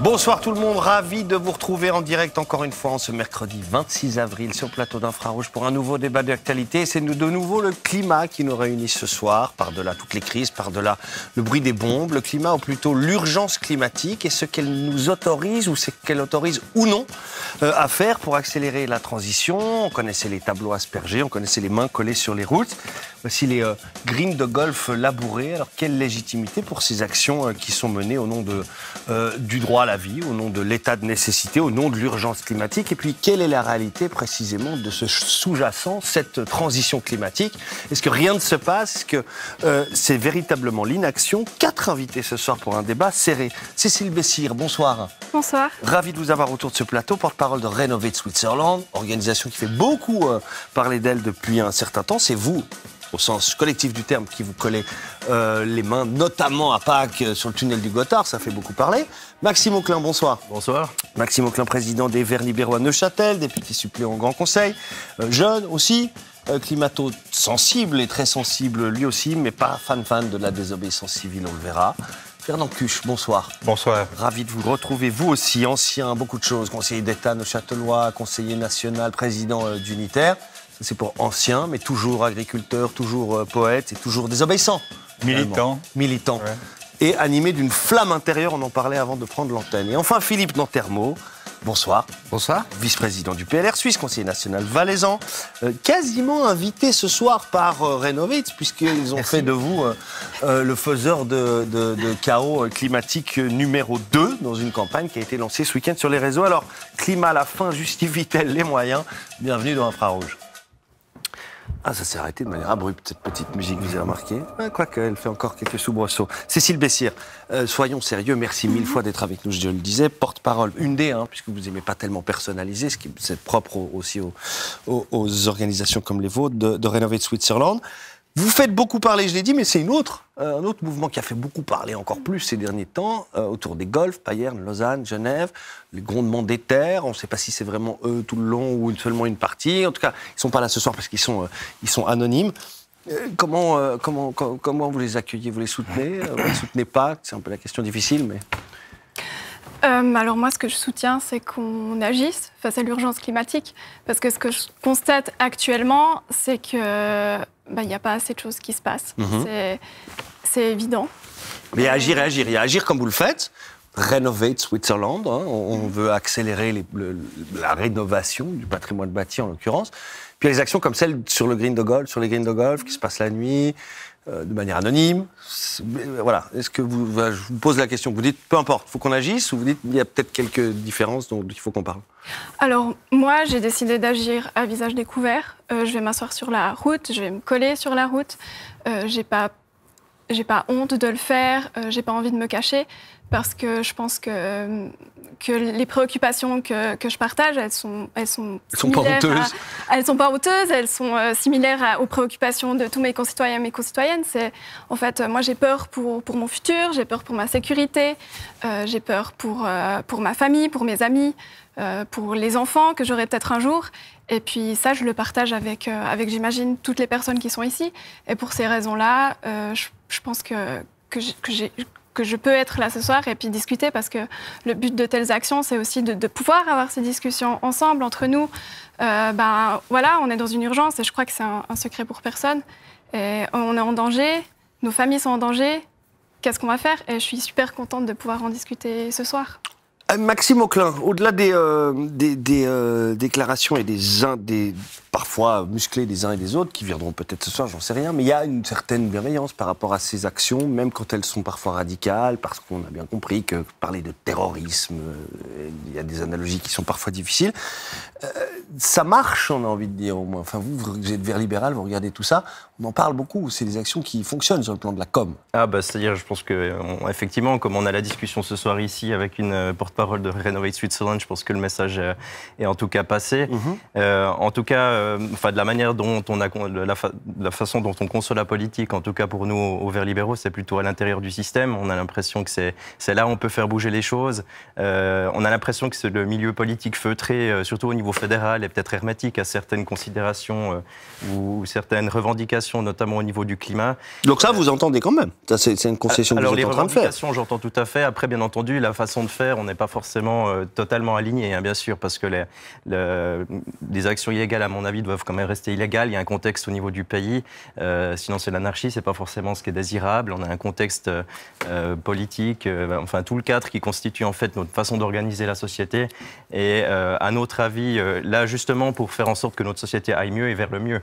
Bonsoir tout le monde, ravi de vous retrouver en direct encore une fois en ce mercredi 26 avril sur le plateau d'Infrarouge pour un nouveau débat d'actualité. C'est de nouveau le climat qui nous réunit ce soir, par-delà toutes les crises, par-delà le bruit des bombes. Le climat, ou plutôt l'urgence climatique, et ce qu'elle nous autorise, ou ce qu'elle autorise ou non, à faire pour accélérer la transition. On connaissait les tableaux aspergés, on connaissait les mains collées sur les routes. Voici les greens de golf labourés. Alors quelle légitimité pour ces actions qui sont menées au nom du droit à la vie, au nom de l'état de nécessité, au nom de l'urgence climatique? Et puis quelle est la réalité précisément de ce sous-jacent, cette transition climatique? Est-ce que rien ne se passe? Est-ce que c'est véritablement l'inaction? 4 invités ce soir pour un débat serré. Cécile Bessire, bonsoir. Bonsoir. Ravi de vous avoir autour de ce plateau, porte-parole de Renovate Switzerland, organisation qui fait beaucoup parler d'elle depuis un certain temps. C'est vous, au sens collectif du terme, qui vous collez les mains, notamment à Pâques, sur le tunnel du Gothard, ça fait beaucoup parler. Maxime Auclin, bonsoir. Bonsoir. Maxime Auclin, président des Verts libéraux à Neuchâtel, député suppléant au Grand Conseil, jeune aussi, climato-sensible et très sensible lui aussi, mais pas fan de la désobéissance civile, on le verra. Fernand Cuche, bonsoir. Bonsoir. Ravi de vous retrouver, vous aussi, ancien, beaucoup de choses, conseiller d'État neuchâtelois, conseiller national, président d'Unitaire. C'est pour ancien, mais toujours agriculteur, toujours poète et toujours désobéissant. Militant. Ouais. Et animé d'une flamme intérieure, on en parlait avant de prendre l'antenne. Et enfin, Philippe Nantermo, bonsoir. Bonsoir. Vice-président du PLR Suisse, conseiller national valaisan, quasiment invité ce soir par Renovate, puisqu'ils ont fait de vous le faiseur de chaos climatique numéro 2 dans une campagne qui a été lancée ce week-end sur les réseaux. Alors, climat à la fin, justifie-t-elle les moyens? Bienvenue dans Infrarouge. Ah, ça s'est arrêté de manière abrupte, cette petite musique, vous avez remarqué? Quoique, elle fait encore quelques soubresauts. Cécile Bessire, soyons sérieux, merci mille fois d'être avec nous, je le disais. Porte-parole, une des, puisque vous n'aimez pas tellement personnaliser, ce qui est propre aussi aux organisations comme les vôtres de Renovate Switzerland. Vous faites beaucoup parler, je l'ai dit, mais c'est un autre mouvement qui a fait beaucoup parler encore plus ces derniers temps, autour des golfs, Payerne, Lausanne, Genève, les grondements des terres. On ne sait pas si c'est vraiment eux tout le long ou seulement une partie. En tout cas, ils ne sont pas là ce soir parce qu'ils sont anonymes. Comment vous les accueillez? Vous les soutenez? Vous ne les soutenez pas? C'est un peu la question difficile, mais... Alors moi, ce que je soutiens, c'est qu'on agisse face à l'urgence climatique. Parce que ce que je constate actuellement, c'est que il n'y a pas assez de choses qui se passent. C'est évident. Mais il y a agir et agir. Il y a agir comme vous le faites. Renovate Switzerland. On veut accélérer la rénovation du patrimoine bâti, en l'occurrence. Puis il y a les actions comme celle sur les greens de golf, qui se passent la nuit, de manière anonyme. Voilà. Est-ce que je vous pose la question, vous dites, peu importe, il faut qu'on agisse, ou vous dites, il y a peut-être quelques différences dont il faut qu'on parle? Alors, moi, j'ai décidé d'agir à visage découvert. Je vais m'asseoir sur la route, je vais me coller sur la route. J'ai pas honte de le faire, j'ai pas envie de me cacher, parce que je pense que les préoccupations que je partage, elles sont pas honteuses. Elles sont pas honteuses, elles sont similaires aux préoccupations de tous mes concitoyens et mes concitoyennes. En fait, moi, j'ai peur pour mon futur, j'ai peur pour ma sécurité, j'ai peur pour ma famille, pour mes amis, pour les enfants que j'aurai peut-être un jour. Et puis ça, je le partage avec j'imagine, toutes les personnes qui sont ici. Et pour ces raisons-là, je pense que je peux être là ce soir et puis discuter, parce que le but de telles actions, c'est aussi de pouvoir avoir ces discussions ensemble, entre nous. Voilà, on est dans une urgence et je crois que c'est un secret pour personne. Et on est en danger, nos familles sont en danger. Qu'est-ce qu'on va faire? Et je suis super contente de pouvoir en discuter ce soir. Maxime Auclin, au-delà des déclarations et des parfois musclées des uns et des autres, qui viendront peut-être ce soir, j'en sais rien, mais il y a une certaine bienveillance par rapport à ces actions, même quand elles sont parfois radicales, parce qu'on a bien compris que parler de terrorisme, il y a des analogies qui sont parfois difficiles. Ça marche, on a envie de dire, au moins. Enfin, vous êtes Vert libéral, vous regardez tout ça, on en parle beaucoup, c'est des actions qui fonctionnent sur le plan de la com. C'est-à-dire, je pense que, effectivement, comme on a la discussion ce soir ici avec une porte-parole de Renovate Switzerland, je pense que le message est en tout cas passé. En tout cas, de la manière dont la façon dont on conçoit la politique, en tout cas pour nous aux Verts libéraux, c'est plutôt à l'intérieur du système. On a l'impression que c'est là où on peut faire bouger les choses. On a l'impression que c'est le milieu politique feutré, surtout au niveau fédéral, est peut-être hermétique à certaines considérations ou certaines revendications, notamment au niveau du climat. Donc ça, vous entendez quand même. C'est une concession que vous êtes en train de faire. Les revendications, j'entends tout à fait. Après, bien entendu, la façon de faire, on n'est pas forcément totalement aligné, hein, bien sûr, parce que les actions illégales, à mon avis, doivent quand même rester illégales. Il y a un contexte au niveau du pays. Sinon, c'est l'anarchie. C'est pas forcément ce qui est désirable. On a un contexte politique, enfin tout le cadre qui constitue en fait notre façon d'organiser la société. Et à notre avis, là justement, pour faire en sorte que notre société aille mieux et vers le mieux.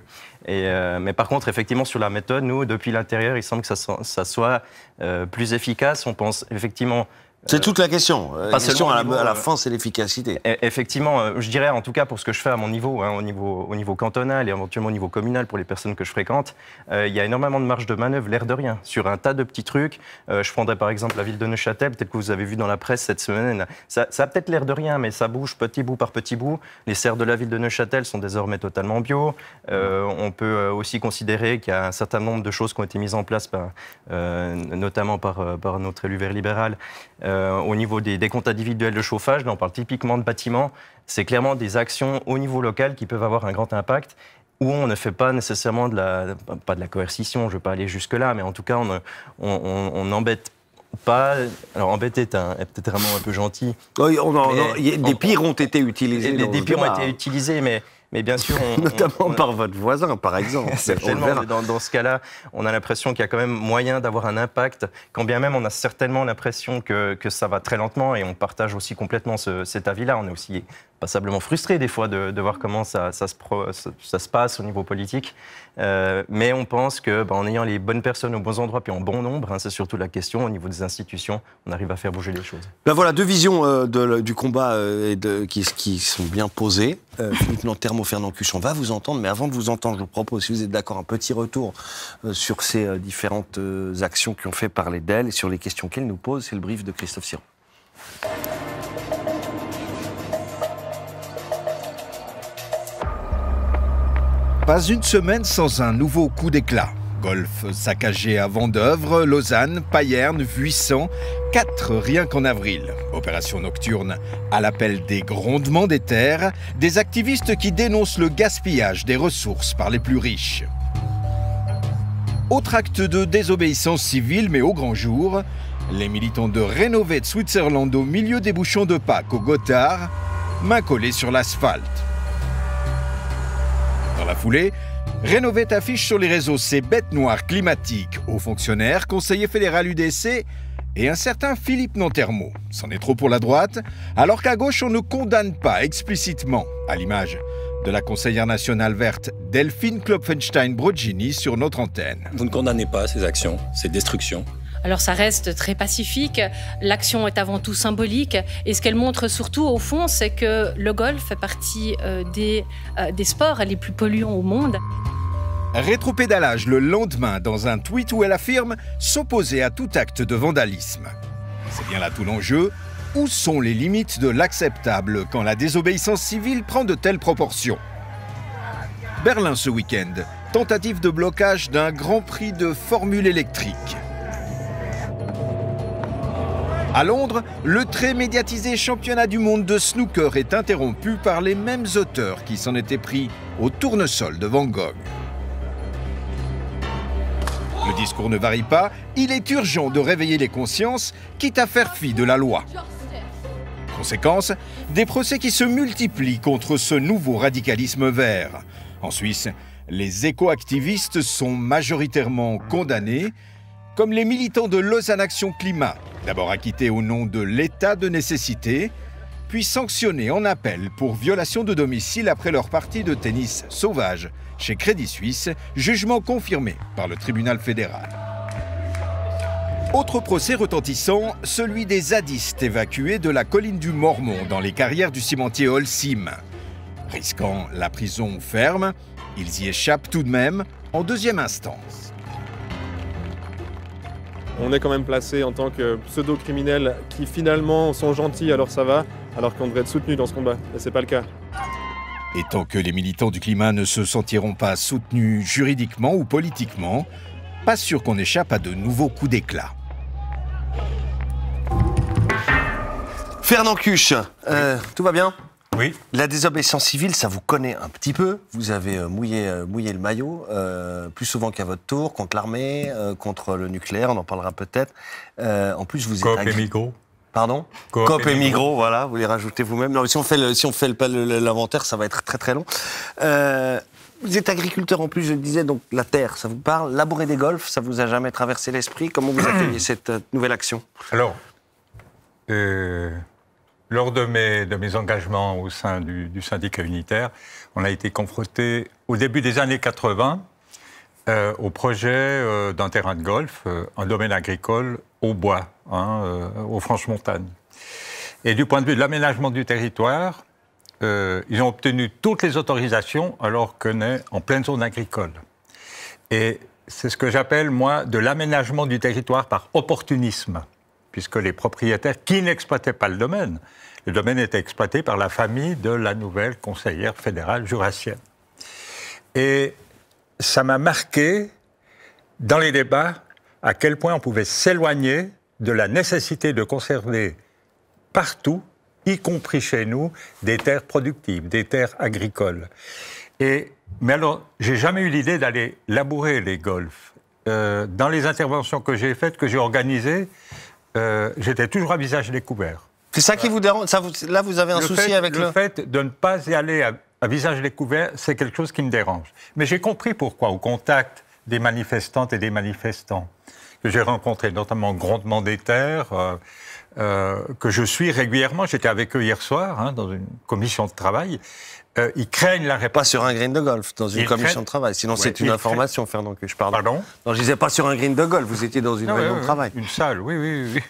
Mais par contre, effectivement, sur la méthode, nous, depuis l'intérieur, il semble que ça soit plus efficace. On pense effectivement... C'est toute la question. La question à la fin, c'est l'efficacité. Effectivement, je dirais, en tout cas pour ce que je fais à mon niveau, hein, au niveau cantonal et éventuellement au niveau communal pour les personnes que je fréquente, il y a énormément de marge de manœuvre, l'air de rien, sur un tas de petits trucs. Je prendrais par exemple la ville de Neuchâtel, peut-être que vous avez vu dans la presse cette semaine. Ça a peut-être l'air de rien, mais ça bouge petit bout par petit bout. Les serres de la ville de Neuchâtel sont désormais totalement bio. On peut aussi considérer qu'il y a un certain nombre de choses qui ont été mises en place, notamment par notre élu vert libéral. Au niveau des comptes individuels de chauffage, là on parle typiquement de bâtiments, c'est clairement des actions au niveau local qui peuvent avoir un grand impact, où on ne fait pas nécessairement pas de la coercition, je ne veux pas aller jusque-là, mais en tout cas on n'embête pas. Alors embêter est peut-être vraiment un peu gentil. Oui, des pires ont été utilisés. Des pires ont été utilisés, mais bien sûr... Notamment par votre voisin, par exemple. Certainement, dans ce cas-là, on a l'impression qu'il y a quand même moyen d'avoir un impact, quand bien même on a certainement l'impression que ça va très lentement, et on partage aussi complètement cet avis-là. On est aussi passablement frustré des fois de voir comment ça se passe au niveau politique. Mais on pense qu'en ayant les bonnes personnes aux bons endroits, puis en bon nombre, hein, c'est surtout la question, au niveau des institutions, on arrive à faire bouger les choses. Ben voilà, deux visions du combat qui sont bien posées. Philippe Nanterme, Fernand Cuchon va vous entendre, mais avant de vous entendre, je vous propose, si vous êtes d'accord, un petit retour sur ces différentes actions qui ont fait parler d'elle et sur les questions qu'elle nous pose. C'est le brief de Christophe Siron. Pas une semaine sans un nouveau coup d'éclat. Golf saccagé à Vendeuvre, Lausanne, Payerne, Vuissant, 4 rien qu'en avril. Opération nocturne à l'appel des grondements des terres, des activistes qui dénoncent le gaspillage des ressources par les plus riches. Autre acte de désobéissance civile, mais au grand jour, les militants de Rénové de Switzerland au milieu des bouchons de Pâques au Gothard, main collée sur l'asphalte. Dans la foulée, Rénové affiche sur les réseaux ses bêtes noires climatiques, hauts fonctionnaires, conseiller fédéral UDC et un certain Philippe Nanterme. C'en est trop pour la droite, alors qu'à gauche on ne condamne pas explicitement, à l'image de la conseillère nationale verte Delphine Klopfenstein-Brogini sur notre antenne. Vous ne condamnez pas ces actions, ces destructions? Alors ça reste très pacifique, l'action est avant tout symbolique et ce qu'elle montre surtout au fond, c'est que le golf fait partie des sports les plus polluants au monde. Rétropédalage le lendemain dans un tweet où elle affirme s'opposer à tout acte de vandalisme. C'est bien là tout l'enjeu. Où sont les limites de l'acceptable quand la désobéissance civile prend de telles proportions? Berlin ce week-end, tentative de blocage d'un Grand Prix de Formule électrique. À Londres, le très médiatisé championnat du monde de snooker est interrompu par les mêmes auteurs qui s'en étaient pris au tournesol de Van Gogh. Le discours ne varie pas, il est urgent de réveiller les consciences, quitte à faire fi de la loi. Conséquence, des procès qui se multiplient contre ce nouveau radicalisme vert. En Suisse, les éco-activistes sont majoritairement condamnés, comme les militants de Lausanne Action Climat, d'abord acquittés au nom de l'état de nécessité, puis sanctionnés en appel pour violation de domicile après leur partie de tennis sauvage chez Crédit Suisse, jugement confirmé par le tribunal fédéral. Autre procès retentissant, celui des zadistes évacués de la colline du Mormont dans les carrières du cimentier Holcim. Risquant la prison ferme, ils y échappent tout de même en deuxième instance. On est quand même placé en tant que pseudo-criminels qui finalement sont gentils alors ça va, alors qu'on devrait être soutenus dans ce combat. Et c'est pas le cas. Et tant que les militants du climat ne se sentiront pas soutenus juridiquement ou politiquement, pas sûr qu'on échappe à de nouveaux coups d'éclat. Fernand Cuche, tout va bien? Oui. La désobéissance civile, ça vous connaît un petit peu. Vous avez mouillé le maillot, plus souvent qu'à votre tour, contre l'armée, contre le nucléaire, on en parlera peut-être. En plus, vous êtes... Coop et Migros. Pardon? Coop et Migros, voilà, vous les rajoutez vous-même. Non, mais si on fait l'inventaire, ça va être très très long. Vous êtes agriculteur en plus, je le disais, donc la terre, ça vous parle. Labourer des golfs, ça vous a jamais traversé l'esprit? Comment vous accueillez cette nouvelle action? Alors, lors de mes engagements au sein du syndicat unitaire, on a été confronté au début des années 80 au projet d'un terrain de golf, un domaine agricole au bois, aux Franches-Montagnes. Et du point de vue de l'aménagement du territoire, ils ont obtenu toutes les autorisations alors qu'on est en pleine zone agricole. Et c'est ce que j'appelle, moi, de l'aménagement du territoire par opportunisme, puisque les propriétaires qui n'exploitaient pas le domaine était exploité par la famille de la nouvelle conseillère fédérale jurassienne. Et ça m'a marqué, dans les débats, à quel point on pouvait s'éloigner de la nécessité de conserver partout, y compris chez nous, des terres productives, des terres agricoles. Mais alors, j'ai jamais eu l'idée d'aller labourer les golfs. Dans les interventions que j'ai faites, que j'ai organisées, j'étais toujours à visage découvert. C'est ça qui vous dérange? Là, vous avez un souci avec le fait de ne pas y aller à visage découvert, c'est quelque chose qui me dérange. Mais j'ai compris pourquoi, au contact des manifestantes et des manifestants que j'ai rencontrés, notamment Grondement des Terres, que je suis régulièrement. J'étais avec eux hier soir, dans une commission de travail. Ils craignent la réponse. Pas sur un green de golf, dans une commission de travail. Sinon, c'est une information, Fernand, que je parle. Pardon? Non, je disais pas sur un green de golf, vous étiez dans une réunion de travail. Une salle, oui.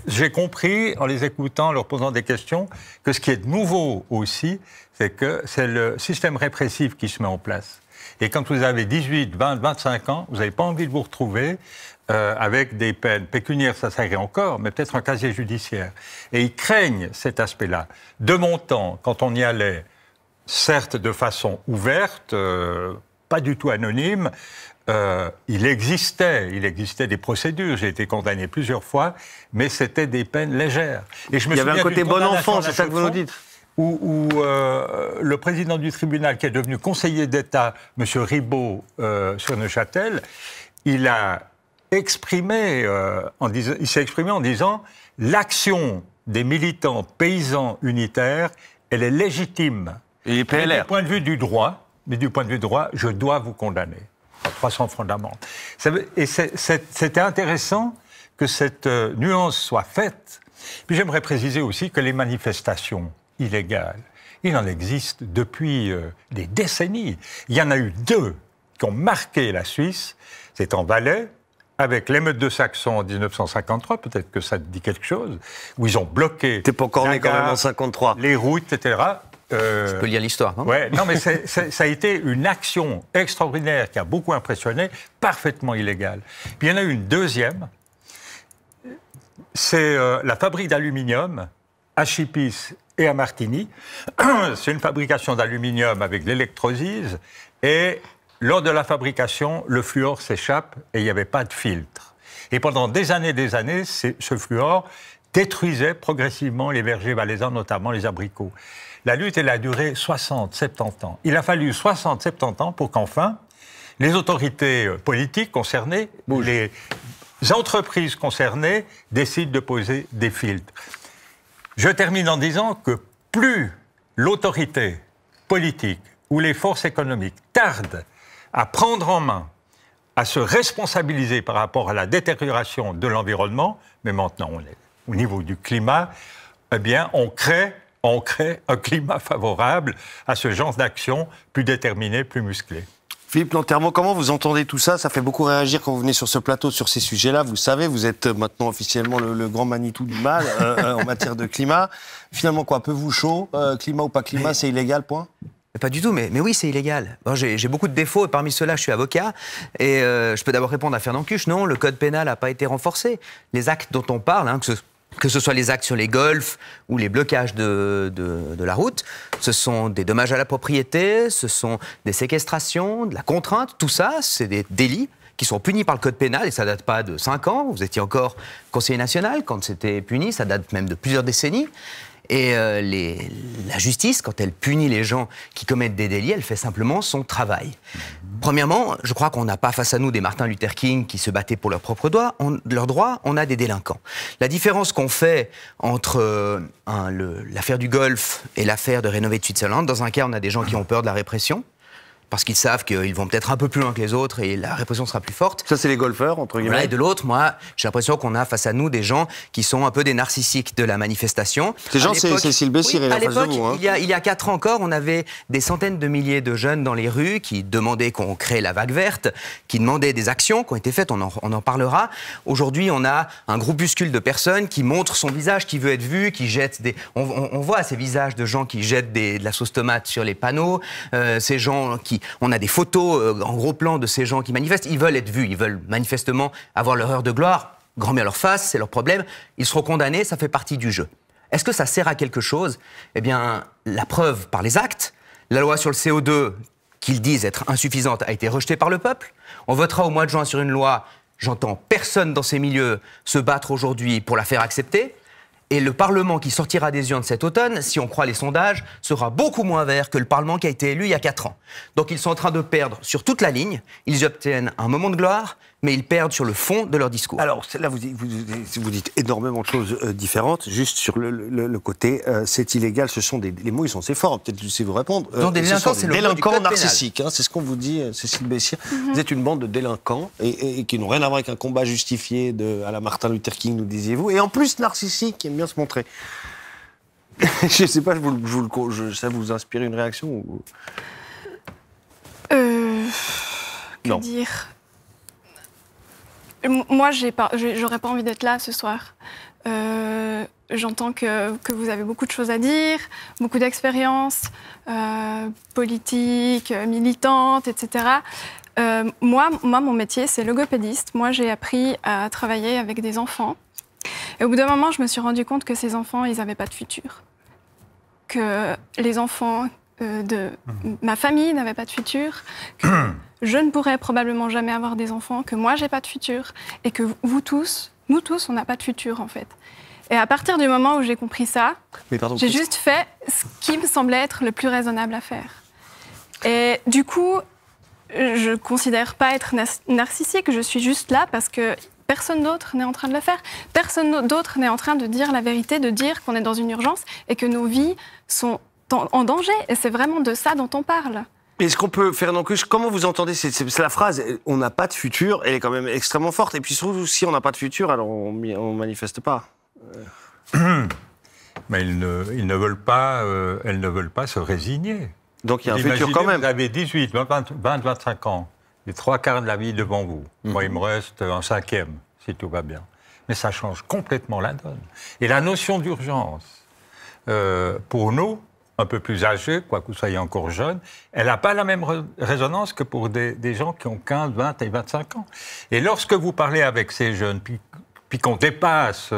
J'ai compris, en les écoutant, en leur posant des questions, que ce qui est nouveau aussi, c'est que c'est le système répressif qui se met en place. Et quand vous avez 18, 20, 25 ans, vous n'avez pas envie de vous retrouver avec des peines pécuniaires, ça s'irait encore, mais peut-être un casier judiciaire. Et ils craignent cet aspect-là. De mon temps, quand on y allait, certes de façon ouverte, pas du tout anonyme, il existait des procédures. J'ai été condamné plusieurs fois, mais c'était des peines légères. Et je me souviens, il y avait un côté bon enfant, c'est ça que vous nous dites? Où le président du tribunal, qui est devenu conseiller d'État, M. Ribaud, sur Neuchâtel, il s'est exprimé en disant « L'action des militants paysans unitaires, elle est légitime. Et PLR. Mais du point de vue droit, je dois vous condamner. 300 francs d'amende. » Et c'était intéressant que cette nuance soit faite. Puis j'aimerais préciser aussi que les manifestations illégales, il en existe depuis des décennies. Il y en a eu 2 qui ont marqué la Suisse. C'est en Valais, avec l'émeute de Saxon en 1953, peut-être que ça te dit quelque chose, où ils ont bloqué... T'es pas encore né quand même en 53. Les routes, etc. Tu peux lire l'histoire, non? Ouais, non, mais ça a été une action extraordinaire qui a beaucoup impressionné, parfaitement illégale. Puis il y en a eu une deuxième, c'est la fabrique d'aluminium à Chipis et à Martigny. C'est une fabrication d'aluminium avec l'électrolyse, et lors de la fabrication, le fluor s'échappe et il n'y avait pas de filtre. Et pendant des années, ce fluor détruisait progressivement les vergers valaisans, notamment les abricots. La lutte, elle a duré 60, 70 ans. Il a fallu 60, 70 ans pour qu'enfin, les autorités politiques concernées, les entreprises concernées décident de poser des filtres. Je termine en disant que plus l'autorité politique ou les forces économiques tardent à prendre en main, à se responsabiliser par rapport à la détérioration de l'environnement, mais maintenant on est au niveau du climat, eh bien on crée un climat favorable à ce genre d'action plus déterminé, plus musclé. Philippe Lantermont, comment vous entendez tout ça? Ça fait beaucoup réagir quand vous venez sur ce plateau sur ces sujets-là. Vous savez, vous êtes maintenant officiellement le grand Manitou du mal en matière de climat. Finalement, quoi, peu vous chaud, climat ou pas climat, c'est illégal, point? Pas du tout, mais oui, c'est illégal. Bon, j'ai beaucoup de défauts, et parmi ceux-là, je suis avocat. Et je peux d'abord répondre à Fernand Cuche. Non, le code pénal n'a pas été renforcé. Les actes dont on parle, que Que ce soit les actes sur les golfs ou les blocages de la route, ce sont des dommages à la propriété, ce sont des séquestrations, de la contrainte, tout ça, c'est des délits qui sont punis par le code pénal, et ça date pas de 5 ans, vous étiez encore conseiller national quand c'était puni, ça date même de plusieurs décennies. Et la justice, quand elle punit les gens qui commettent des délits, elle fait simplement son travail. Premièrement, je crois qu'on n'a pas face à nous des Martin Luther King qui se battaient pour leurs propres droits, on a des délinquants. La différence qu'on fait entre l'affaire du Golfe et l'affaire de Renovate Switzerland, dans un cas, on a des gens qui ont peur de la répression, parce qu'ils savent qu'ils vont peut-être un peu plus loin que les autres et la répression sera plus forte. Ça, c'est les golfeurs, entre guillemets. Voilà, et de l'autre, moi, j'ai l'impression qu'on a face à nous des gens qui sont un peu des narcissiques de la manifestation. Ces gens, c'est Cécile Bessir, oui, à l'époque, hein. il y a 4 ans encore, on avait des centaines de milliers de jeunes dans les rues qui demandaient qu'on crée la vague verte, qui demandaient des actions qui ont été faites, on en parlera. Aujourd'hui, on a un groupuscule de personnes qui montrent son visage, qui veut être vu, qui jettent des... On voit ces visages de gens qui jettent de la sauce tomate sur les panneaux, ces gens qui... On a des photos en gros plan de ces gens qui manifestent, ils veulent être vus, ils veulent manifestement avoir leur heure de gloire, grand bien leur face, c'est leur problème, ils seront condamnés, ça fait partie du jeu. Est-ce que ça sert à quelque chose? Eh bien, la preuve par les actes, la loi sur le CO2, qu'ils disent être insuffisante, a été rejetée par le peuple, on votera au mois de juin sur une loi, j'entends personne dans ces milieux se battre aujourd'hui pour la faire accepter, et le Parlement qui sortira des urnes cet automne, si on croit les sondages, sera beaucoup moins vert que le Parlement qui a été élu il y a 4 ans. Donc ils sont en train de perdre sur toute la ligne, ils obtiennent un moment de gloire, mais ils perdent sur le fond de leur discours. Alors là, vous dites énormément de choses différentes, juste sur le côté c'est illégal, ce sont les mots, ils sont assez forts, peut-être laissez vous répondre. Donc des délinquants, c'est le délinquants narcissiques, hein, c'est ce qu'on vous dit, Cécile Bessir. Vous êtes une bande de délinquants et qui n'ont rien à voir avec un combat justifié à la Martin Luther King, nous disiez-vous, et en plus narcissiques, qui aiment bien se montrer. Je ne sais pas, ça vous inspire une réaction ou... Que dire? Moi, j'aurais pas envie d'être là ce soir. J'entends que vous avez beaucoup de choses à dire, beaucoup d'expérience politique, militante, etc. Moi, mon métier, c'est logopédiste. Moi, j'ai appris à travailler avec des enfants. Et au bout d'un moment, je me suis rendu compte que ces enfants, ils n'avaient pas de futur. Que les enfants de ma famille n'avaient pas de futur. Que je ne pourrais probablement jamais avoir des enfants, que moi, j'ai pas de futur. Et que nous tous, on n'a pas de futur, en fait. Et à partir du moment où j'ai compris ça, j'ai juste fait ce qui me semblait être le plus raisonnable à faire. Et du coup, je ne considère pas être narcissique, je suis juste là parce que personne d'autre n'est en train de le faire. Personne d'autre n'est en train de dire la vérité, de dire qu'on est dans une urgence et que nos vies sont en danger. Et c'est vraiment de ça dont on parle. Est-ce qu'on peut faire une enquête? Comment vous entendez c'est la phrase « on n'a pas de futur », elle est quand même extrêmement forte. Et puis surtout, si on n'a pas de futur, alors on ne manifeste pas. Mais elles ne veulent pas se résigner. Donc il y a un futur quand même. Vous avez 18, 20, 25 ans, les 3/4 de la vie devant vous. Moi, il me reste un 5e, si tout va bien. Mais ça change complètement la donne. Et la notion d'urgence, pour nous, un peu plus âgés, quoi que vous soyez encore jeunes, elle n'a pas la même résonance que pour des gens qui ont 15, 20 et 25 ans. Et lorsque vous parlez avec ces jeunes, puis qu'on dépasse,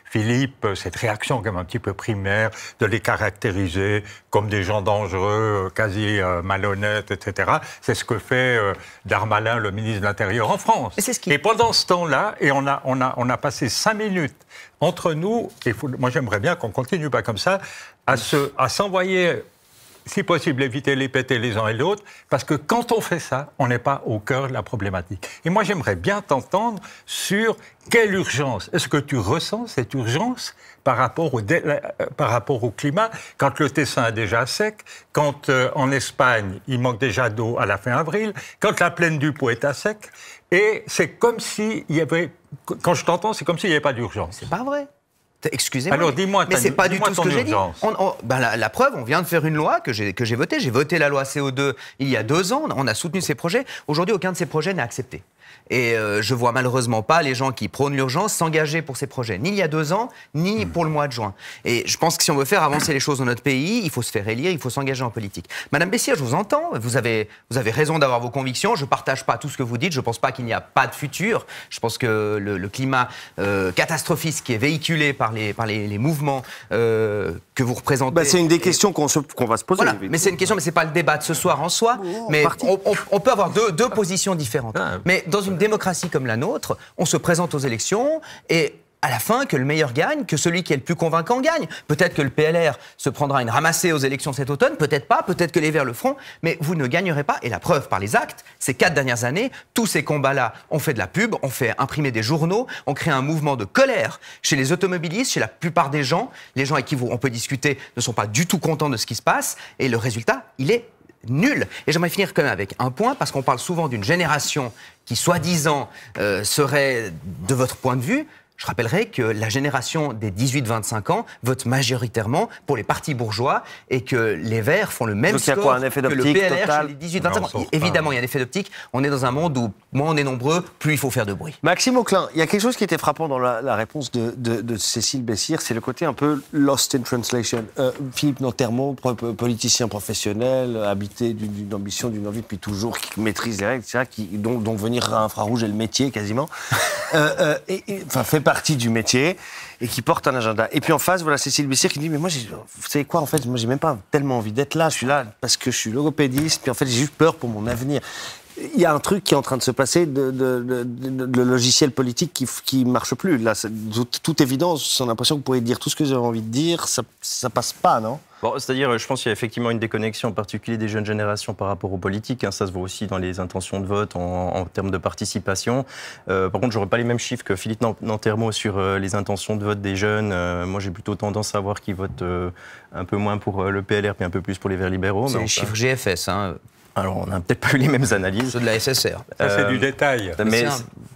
Philippe, cette réaction comme un petit peu primaire, de les caractériser comme des gens dangereux, quasi malhonnêtes, etc. C'est ce que fait Darmanin, le ministre de l'Intérieur en France. Et pendant ce temps-là, et on a passé 5 minutes entre nous, et moi j'aimerais bien qu'on continue pas comme ça, à s'envoyer, si possible, éviter les péter les uns et l'autre, parce que quand on fait ça, on n'est pas au cœur de la problématique. Et moi, j'aimerais bien t'entendre sur quelle urgence. Est-ce que tu ressens cette urgence par rapport au climat, quand le Tessin est déjà sec, quand en Espagne, il manque déjà d'eau à la fin avril, quand la plaine du Pô est à sec, et c'est comme s'il y avait... Quand je t'entends, c'est comme s'il n'y avait pas d'urgence. C'est pas vrai. Excusez-moi, alors, dis-moi, mais c'est pas du tout ce que j'ai dit. Ben, la preuve, on vient de faire une loi que j'ai votée. J'ai voté la loi CO2 il y a 2 ans. On a soutenu ces projets. Aujourd'hui, aucun de ces projets n'est accepté. Et je vois malheureusement pas les gens qui prônent l'urgence s'engager pour ces projets, ni il y a 2 ans, ni pour le mois de juin. Et je pense que si on veut faire avancer les choses dans notre pays, il faut se faire élire, il faut s'engager en politique. Madame Bessir, je vous entends, vous avez raison d'avoir vos convictions, je partage pas tout ce que vous dites, je pense pas qu'il n'y a pas de futur. Je pense que le climat catastrophiste qui est véhiculé par par les mouvements que vous représentez. C'est une des questions qu'on va se poser. Voilà, mais c'est une question, mais c'est pas le débat de ce soir en soi. Mais on peut avoir deux positions différentes. Mais dans une démocratie comme la nôtre, on se présente aux élections et à la fin, que le meilleur gagne, que celui qui est le plus convaincant gagne. Peut-être que le PLR se prendra une ramassée aux élections cet automne, peut-être pas, peut-être que les Verts le feront, mais vous ne gagnerez pas. Et la preuve par les actes, ces 4 dernières années, tous ces combats-là, on fait de la pub, on fait imprimer des journaux, on crée un mouvement de colère chez les automobilistes, chez la plupart des gens. Les gens avec qui on peut discuter ne sont pas du tout contents de ce qui se passe, et le résultat, il est nul. Et j'aimerais finir quand même avec un point, parce qu'on parle souvent d'une génération qui, soi-disant, serait, de votre point de vue, je rappellerai que la génération des 18-25 ans vote majoritairement pour les partis bourgeois et que les Verts font le même score un effet que le d'optique PLR total chez les 18-25 ans. Évidemment, il y a un effet d'optique. On est dans un monde où moins on est nombreux, plus il faut faire de bruit. Maxime Auclin, il y a quelque chose qui était frappant dans la réponse de Cécile Bessir, c'est le côté un peu lost in translation. Philippe Nantermo, politicien professionnel, habité d'une ambition, d'une envie depuis toujours, qui maîtrise les règles, etc., dont venir à Infrarouge est le métier quasiment, fait partie du métier et qui porte un agenda. Et puis en face, voilà Cécile Bessir qui dit mais moi, vous savez quoi, en fait, moi j'ai même pas tellement envie d'être là. Je suis là parce que je suis logopédiste. Puis en fait, j'ai juste peur pour mon avenir. Il y a un truc qui est en train de se passer de logiciel politique qui marche plus. Là, toute évidence, j'ai l'impression que vous pourriez dire tout ce que vous avez envie de dire, ça passe pas, non? Bon, c'est-à-dire, je pense qu'il y a effectivement une déconnexion, en particulier des jeunes générations par rapport aux politiques. Ça se voit aussi dans les intentions de vote en termes de participation. Par contre, je n'aurais pas les mêmes chiffres que Philippe Nantermo sur les intentions de vote des jeunes. Moi, j'ai plutôt tendance à voir qu'ils votent un peu moins pour le PLR, puis un peu plus pour les Verts libéraux. C'est les chiffres GFS, hein. Alors, on n'a peut-être pas eu les mêmes analyses. Ceux de la SSR. Ça, c'est du détail. Mais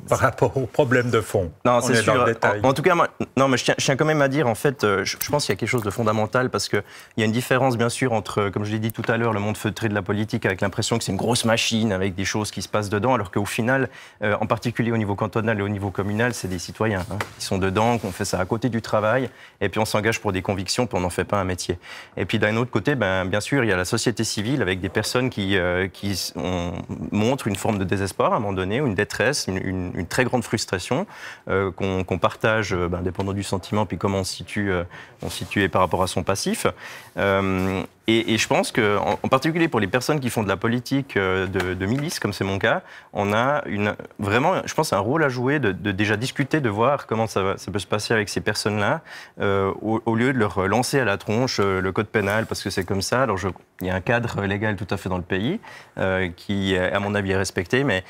par rapport aux problèmes de fond. Non, c'est sûr. Dans le détail. En tout cas, mais je tiens quand même à dire, en fait, je pense qu'il y a quelque chose de fondamental parce qu'il y a une différence, bien sûr, entre, comme je l'ai dit tout à l'heure, le monde feutré de la politique avec l'impression que c'est une grosse machine avec des choses qui se passent dedans, alors qu'au final, en particulier au niveau cantonal et au niveau communal, c'est des citoyens qui sont dedans, qu'on fait ça à côté du travail, et puis on s'engage pour des convictions, puis on n'en fait pas un métier. Et puis d'un autre côté, bien sûr, il y a la société civile avec des personnes qui montrent une forme de désespoir à un moment donné, ou une détresse, une très grande frustration qu'on partage, dépendant du sentiment, puis comment on se situe par rapport à son passif. Et je pense qu'en particulier pour les personnes qui font de la politique de milice, comme c'est mon cas, on a vraiment, je pense, un rôle à jouer de déjà discuter, de voir comment ça peut se passer avec ces personnes-là, au lieu de leur lancer à la tronche le code pénal, parce que c'est comme ça. Alors, il y a un cadre légal tout à fait dans le pays qui, à mon avis, est respecté. Mais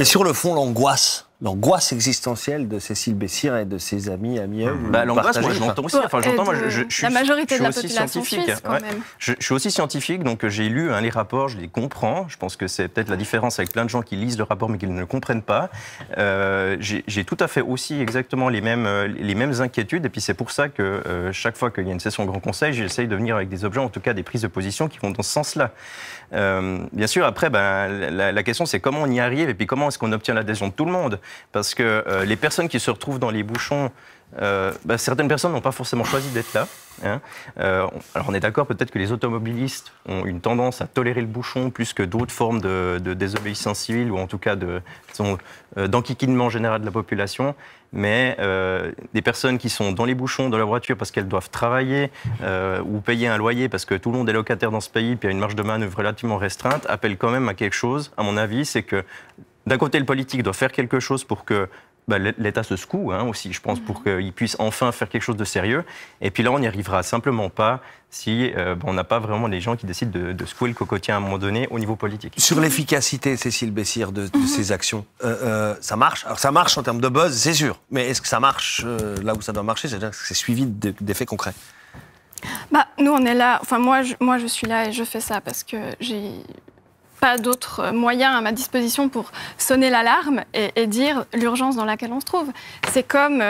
sur le fond, l'angoisse existentielle de Cécile Bessir et de ses amis l'angoisse, moi, je l'entends aussi. Enfin, la majorité de la population suisse, quand même. Je suis aussi scientifique, donc j'ai lu les rapports, je les comprends. Je pense que c'est peut-être la différence avec plein de gens qui lisent le rapport mais qui ne le comprennent pas. J'ai tout à fait aussi exactement les mêmes inquiétudes. Et puis c'est pour ça que chaque fois qu'il y a une session au Grand Conseil, j'essaye de venir avec des objets, en tout cas des prises de position qui vont dans ce sens-là. Bien sûr, après, la question c'est comment on y arrive et puis comment est-ce qu'on obtient l'adhésion de tout le monde. Parce que les personnes qui se retrouvent dans les bouchons, certaines personnes n'ont pas forcément choisi d'être là. Alors on est d'accord, peut-être que les automobilistes ont une tendance à tolérer le bouchon plus que d'autres formes de désobéissance civile ou en tout cas d'enquiquinement général de la population. Mais des personnes qui sont dans les bouchons, dans leur voiture parce qu'elles doivent travailler ou payer un loyer parce que tout le monde est locataire dans ce pays puis il y a une marge de manœuvre relativement restreinte, appellent quand même à quelque chose, à mon avis, c'est que d'un côté le politique doit faire quelque chose pour que l'État se secoue aussi, je pense, pour qu'il puisse enfin faire quelque chose de sérieux. Et puis là, on n'y arrivera simplement pas si on n'a pas vraiment les gens qui décident de secouer le cocotier à un moment donné au niveau politique. Sur l'efficacité, Cécile Bessir, de ces actions, ça marche. Alors ça marche en termes de buzz, c'est sûr. Mais est-ce que ça marche là où ça doit marcher? C'est-à-dire que c'est suivi d'effets concrets? Nous, on est là. Enfin, moi, je suis là et je fais ça parce que j'ai pas d'autres moyens à ma disposition pour sonner l'alarme et dire l'urgence dans laquelle on se trouve. C'est comme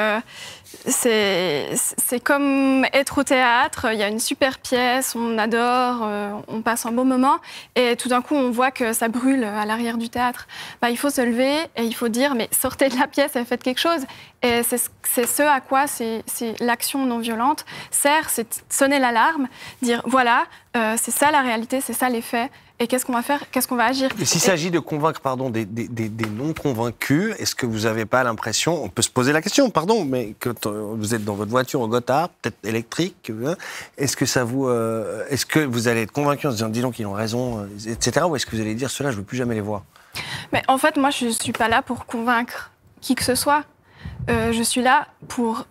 être au théâtre, il y a une super pièce, on adore, on passe un bon moment, et tout d'un coup on voit que ça brûle à l'arrière du théâtre. Il faut se lever et il faut dire mais sortez de la pièce et faites quelque chose. Et c'est ce à quoi c'est l'action non violente sert, c'est sonner l'alarme, dire voilà, c'est ça la réalité, c'est ça les faits, et qu'est-ce qu'on va faire, qu'est-ce qu'on va agir. Et s'il s'agit de convaincre des non-convaincus, est-ce que vous n'avez pas l'impression, on peut se poser la question, pardon, mais quand vous êtes dans votre voiture au Gothard, peut-être électrique, est-ce que vous allez être convaincu en se disant dis donc ils ont raison, etc. Ou est-ce que vous allez dire cela, je ne veux plus jamais les voir? Mais en fait, moi, je ne suis pas là pour convaincre qui que ce soit. Je suis là pour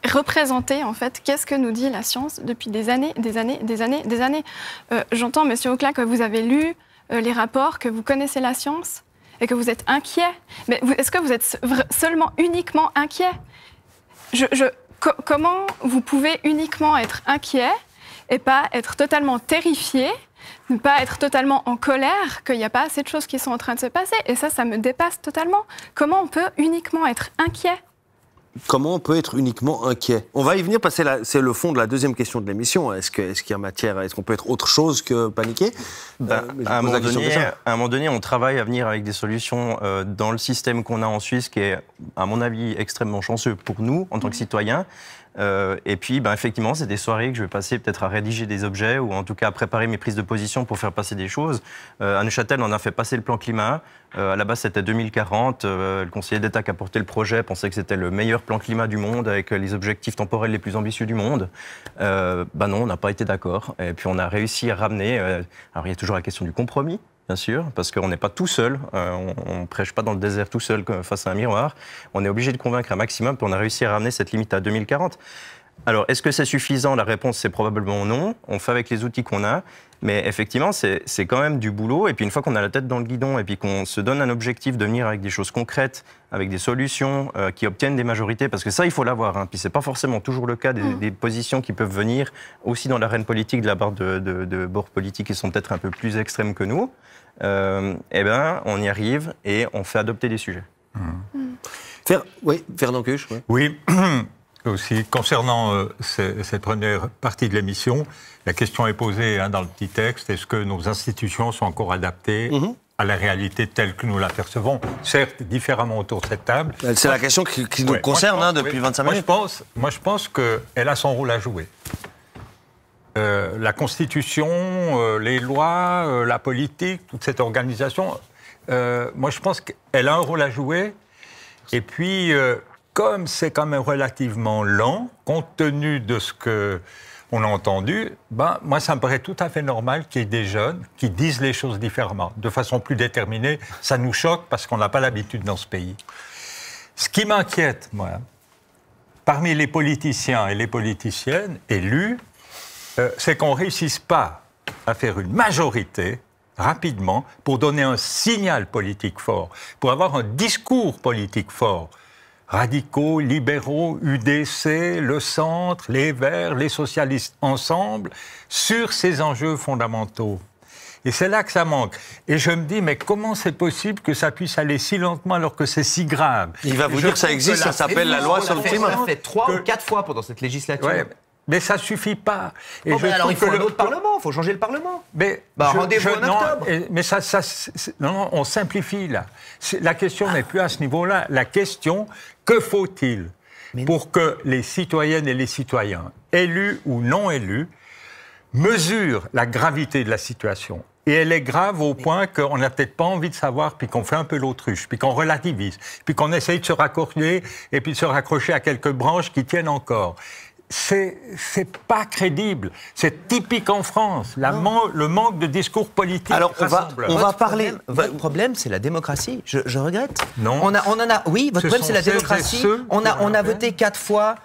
représenter en fait qu'est-ce que nous dit la science depuis des années. J'entends, Monsieur Auclin, que vous avez lu les rapports, que vous connaissez la science et que vous êtes inquiet. Mais est-ce que vous êtes uniquement inquiet? Comment vous pouvez uniquement être inquiet et pas être totalement terrifié, ne pas être totalement en colère qu'il n'y a pas assez de choses qui sont en train de se passer? Et ça me dépasse totalement. Comment on peut uniquement être inquiet? Comment on peut être uniquement inquiet? On va y venir, parce que c'est le fond de la deuxième question de l'émission. Est-ce qu'il y a matière, est-ce qu'on peut être autre chose que paniquer? À un moment donné, on travaille à venir avec des solutions dans le système qu'on a en Suisse, qui est, à mon avis, extrêmement chanceux pour nous, en tant que citoyens. Et puis, effectivement, c'est des soirées que je vais passer peut-être à rédiger des objets ou en tout cas à préparer mes prises de position pour faire passer des choses. À Neuchâtel, on a fait passer le plan climat. À la base, c'était 2040. Le conseiller d'État qui a porté le projet pensait que c'était le meilleur plan climat du monde avec les objectifs temporels les plus ambitieux du monde. Non, on n'a pas été d'accord. Et puis, on a réussi à ramener... alors, il y a toujours la question du compromis. Bien sûr, parce qu'on n'est pas tout seul, on ne prêche pas dans le désert tout seul face à un miroir. On est obligé de convaincre un maximum, puis on a réussi à ramener cette limite à 2040. Alors, est-ce que c'est suffisant? La réponse, c'est probablement non. On fait avec les outils qu'on a, mais effectivement, c'est quand même du boulot. Et puis, une fois qu'on a la tête dans le guidon et puis qu'on se donne un objectif de venir avec des choses concrètes, avec des solutions qui obtiennent des majorités, parce que ça, il faut l'avoir. Hein. Puis, c'est pas forcément toujours le cas des positions qui peuvent venir aussi dans l'arène politique de la part de bords politiques qui sont peut-être un peu plus extrêmes que nous. On y arrive et on fait adopter des sujets. Oui, Fernand Cuche. Oui, aussi, concernant cette première partie de l'émission, la question est posée dans le petit texte, est-ce que nos institutions sont encore adaptées à la réalité telle que nous la percevons, certes différemment autour de cette table? C'est la question qui nous concerne depuis 25 minutes. Moi, je pense qu'elle a son rôle à jouer. La Constitution, les lois, la politique, toute cette organisation, moi je pense qu'elle a un rôle à jouer. Et puis, comme c'est quand même relativement lent, compte tenu de ce qu'on a entendu, moi ça me paraît tout à fait normal qu'il y ait des jeunes qui disent les choses différemment, de façon plus déterminée. Ça nous choque parce qu'on n'a pas l'habitude dans ce pays. Ce qui m'inquiète, moi, parmi les politiciens et les politiciennes élus, c'est qu'on ne réussisse pas à faire une majorité rapidement pour donner un signal politique fort, pour avoir un discours politique fort. Radicaux, libéraux, UDC, le centre, les Verts, les socialistes ensemble, sur ces enjeux fondamentaux. Et c'est là que ça manque. Et je me dis, mais comment c'est possible que ça puisse aller si lentement alors que c'est si grave? Il va vous dire que ça existe, ça s'appelle la loi sur le climat. On l'a fait 3 ou 4 fois pendant cette législature. Ouais. Mais ça ne suffit pas. Et alors il faut un autre Parlement, il faut changer le Parlement. Mais rendez-vous en octobre. Mais non, on simplifie là. La question n'est plus à ce niveau-là. La question, que faut-il pour que les citoyennes et les citoyens, élus ou non élus, mesurent la gravité de la situation? Et elle est grave au point qu'on n'a peut-être pas envie de savoir, puis qu'on fait un peu l'autruche, puis qu'on relativise, puis qu'on essaye de se raccorder et puis de se raccrocher à quelques branches qui tiennent encore. C'est pas crédible. C'est typique en France, le manque de discours politique. Alors, on va parler... Votre problème, c'est la démocratie. Je regrette. Non. Oui, votre problème, c'est la démocratie. On a voté 4 fois...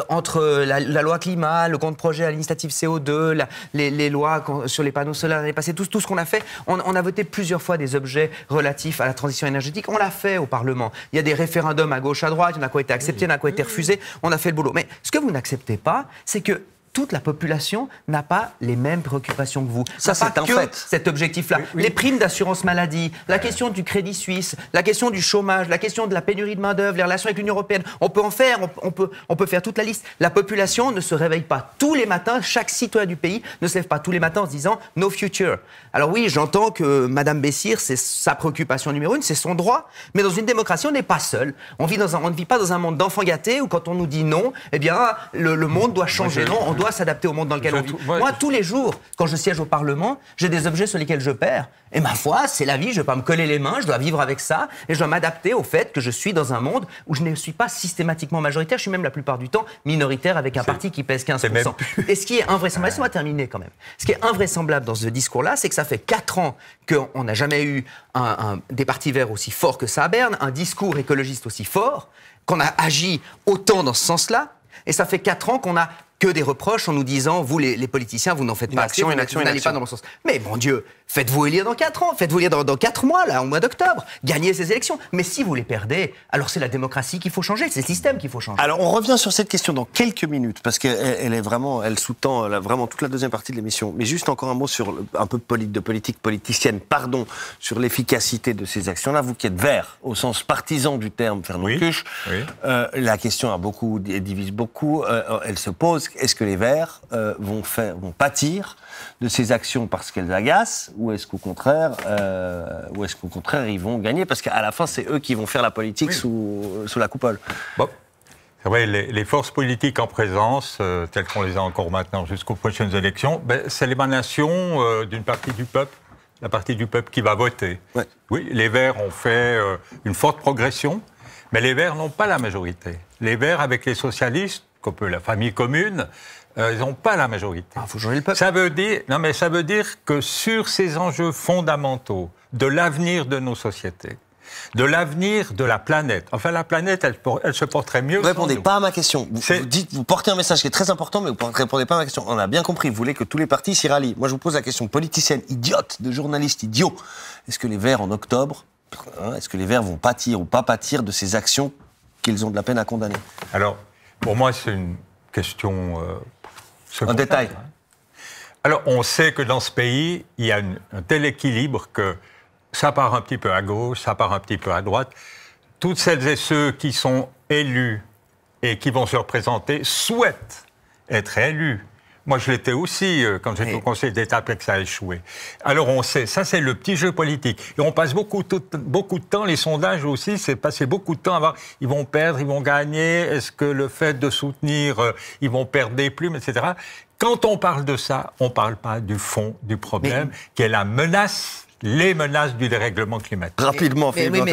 Entre la loi climat, le contre-projet à l'initiative CO2, les lois sur les panneaux solaires l'année passée, tout ce qu'on a fait, on a voté plusieurs fois des objets relatifs à la transition énergétique. On l'a fait au Parlement. Il y a des référendums à gauche, à droite, il y en a qui ont été acceptés, il y en a qui ont été refusés. On a fait le boulot. Mais ce que vous n'acceptez pas, c'est que toute la population n'a pas les mêmes préoccupations que vous. Ça, c'est un fait. Cet objectif-là. Oui. Les primes d'assurance maladie, la question du crédit suisse, la question du chômage, la question de la pénurie de main-d'œuvre, les relations avec l'Union européenne. On peut en faire, on peut faire toute la liste. La population ne se réveille pas tous les matins, chaque citoyen du pays ne se lève pas tous les matins en se disant « no future ». Alors oui, j'entends que Mme Bessir, c'est sa préoccupation numéro 1, c'est son droit. Mais dans une démocratie, on n'est pas seul. On ne vit pas dans un monde d'enfants gâtés où quand on nous dit non, eh bien, le monde doit changer. Non, on doit s'adapter au monde dans lequel on vit. Moi, tous les jours, quand je siège au Parlement, j'ai des objets sur lesquels je perds. Et ma foi, c'est la vie, je ne vais pas me coller les mains, je dois vivre avec ça. Et je dois m'adapter au fait que je suis dans un monde où je ne suis pas systématiquement majoritaire, je suis même la plupart du temps minoritaire avec un parti qui pèse 15%. Et ce qui est invraisemblable, laissez-moi terminer quand même. Ce qui est invraisemblable dans ce discours-là, c'est que ça fait 4 ans qu'on n'a jamais eu des partis verts aussi forts que ça à Berne, un discours écologiste aussi fort, qu'on a agi autant dans ce sens-là. Et ça fait 4 ans qu'on a que des reproches en nous disant, vous les politiciens, vous n'en faites pas assez, vous n'allez pas dans le sens. Mais mon Dieu, faites-vous élire dans 4 ans, faites-vous élire dans 4 mois, là, au mois d'octobre, gagnez ces élections. Mais si vous les perdez, alors c'est la démocratie qu'il faut changer, c'est le système qu'il faut changer. Alors on revient sur cette question dans quelques minutes, parce qu'elle est vraiment, elle sous-tend vraiment toute la deuxième partie de l'émission. Mais juste encore un mot sur un peu de politique politicienne, pardon, sur l'efficacité de ces actions-là. Vous qui êtes vert, au sens partisan du terme, Fernand Cuche, la question divise beaucoup, elle se pose. Est-ce que les Verts vont pâtir de ces actions parce qu'elles agacent, ou est-ce qu'au contraire, ils vont gagner parce qu'à la fin, c'est eux qui vont faire la politique sous la coupole. Bon. C'est vrai, les forces politiques en présence, telles qu'on les a encore maintenant jusqu'aux prochaines élections, c'est l'émanation d'une partie du peuple, la partie du peuple qui va voter. Ouais. Oui, les Verts ont fait une forte progression, mais les Verts n'ont pas la majorité. Les Verts, avec les socialistes, la famille commune, ils n'ont pas la majorité. Il faut changer le peuple. Ça veut dire que sur ces enjeux fondamentaux de l'avenir de nos sociétés, de l'avenir de la planète, enfin la planète, elle se porterait mieux. Vous ne répondez pas à ma question. Vous portez un message qui est très important, mais vous ne répondez pas à ma question. On a bien compris, vous voulez que tous les partis s'y rallient. Moi, je vous pose la question politicienne idiote, de journalistes idiots. Est-ce que les Verts, en octobre, est-ce que les Verts vont pâtir ou pas pâtir de ces actions qu'ils ont de la peine à condamner? Alors, pour moi, c'est une question en détail. Alors, on sait que dans ce pays, il y a un tel équilibre que ça part un petit peu à gauche, ça part un petit peu à droite. Toutes celles et ceux qui sont élus et qui vont se représenter souhaitent être élus. Moi, je l'étais aussi quand j'étais au Conseil d'État après que ça a échoué. Alors, on sait, ça, c'est le petit jeu politique. Et on passe beaucoup de temps, les sondages aussi, c'est passer beaucoup de temps à voir, ils vont perdre, ils vont gagner, est-ce que le fait de soutenir, ils vont perdre des plumes, etc. Quand on parle de ça, on ne parle pas du fond du problème, qui est la menace. Les menaces du dérèglement climatique. Rapidement, Philippe,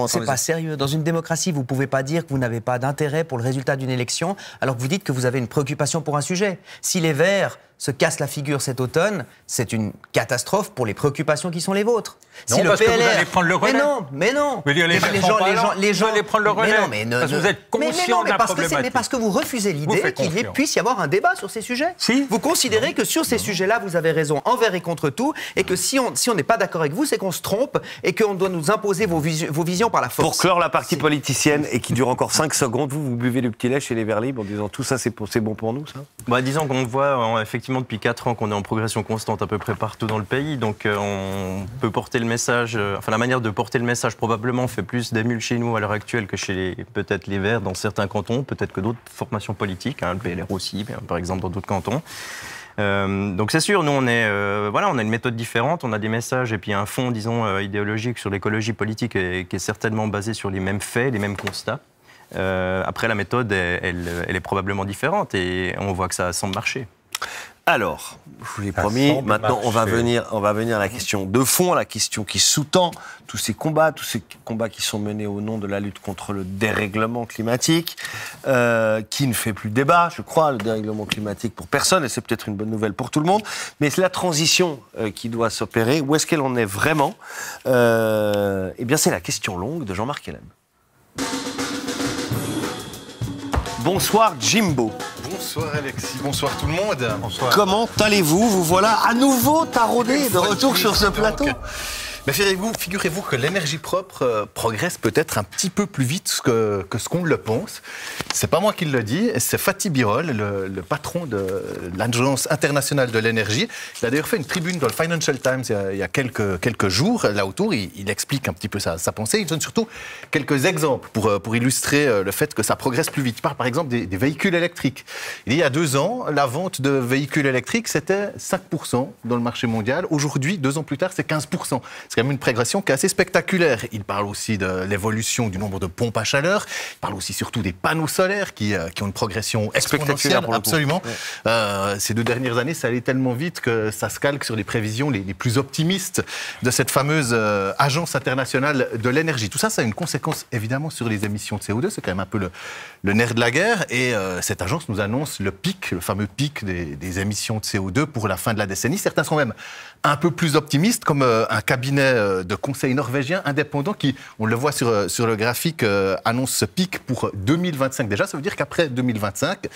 c'est pas sérieux. Dans une démocratie, vous ne pouvez pas dire que vous n'avez pas d'intérêt pour le résultat d'une élection, alors que vous dites que vous avez une préoccupation pour un sujet. Si les Verts se cassent la figure cet automne, c'est une catastrophe pour les préoccupations qui sont les vôtres. Non, si parce que vous allez prendre le relais. Mais non. Les gens allez prendre le relais. Parce que vous êtes conscient de la problématique. Mais parce que vous refusez l'idée qu'il puisse y avoir un débat sur ces sujets. Si. Vous considérez que sur ces sujets-là, vous avez raison envers et contre tout, et que si on n'est pas d'accord avec vous, c'est qu'on se trompe et qu'on doit nous imposer vos visions par la force. Pour clore la partie politicienne et qui dure encore 5 secondes, vous buvez du petit lait chez les Verts Libres en disant tout ça c'est bon pour nous, ça? Disons qu'on voit effectivement depuis 4 ans qu'on est en progression constante à peu près partout dans le pays, donc on peut porter le message, la manière de porter le message probablement fait plus d'émule chez nous à l'heure actuelle que chez peut-être les Verts dans certains cantons, peut-être que d'autres formations politiques, le PLR aussi, par exemple dans d'autres cantons. Donc c'est sûr, nous on a une méthode différente, on a des messages et puis un fond, disons, idéologique sur l'écologie politique qui est certainement basé sur les mêmes faits, les mêmes constats. Après la méthode, elle est probablement différente et on voit que ça semble marcher. Alors, je vous l'ai promis, maintenant on va venir à la question de fond, à la question qui sous-tend tous ces combats qui sont menés au nom de la lutte contre le dérèglement climatique, qui ne fait plus débat, je crois, le dérèglement climatique pour personne, et c'est peut-être une bonne nouvelle pour tout le monde, mais c'est la transition qui doit s'opérer. Où est-ce qu'elle en est vraiment? Eh bien, c'est la question longue de Jean-Marc Hélène. Bonsoir Jimbo. Bonsoir Alexis, bonsoir tout le monde. Bonsoir. Comment allez-vous? Vous voilà à nouveau taraudé de retour sur ce plateau. Mais figurez-vous que l'énergie propre progresse peut-être un petit peu plus vite que ce qu'on le pense. C'est pas moi qui le dis, c'est Fatih Birol, le patron de l'Agence internationale de l'énergie. Il a d'ailleurs fait une tribune dans le Financial Times il y a quelques jours. Là autour, il explique un petit peu sa pensée. Il donne surtout quelques exemples pour illustrer le fait que ça progresse plus vite. Il parle par exemple des véhicules électriques. Il y a 2 ans, la vente de véhicules électriques, c'était 5% dans le marché mondial. Aujourd'hui, 2 ans plus tard, c'est 15%. C'est quand même une progression qui est assez spectaculaire. Il parle aussi de l'évolution du nombre de pompes à chaleur. Il parle aussi surtout des panneaux solaires qui ont une progression exponentielle. Absolument. Ces 2 dernières années, ça allait tellement vite que ça se calque sur les prévisions les plus optimistes de cette fameuse Agence internationale de l'énergie. Tout ça, ça a une conséquence évidemment sur les émissions de CO2. C'est quand même un peu le nerf de la guerre. Et cette agence nous annonce le pic, le fameux pic des émissions de CO2 pour la fin de la décennie. Certains sont même un peu plus optimistes, comme un cabinet de conseil norvégien indépendant qui, on le voit sur le graphique, annonce ce pic pour 2025 déjà. Ça veut dire qu'après 2025,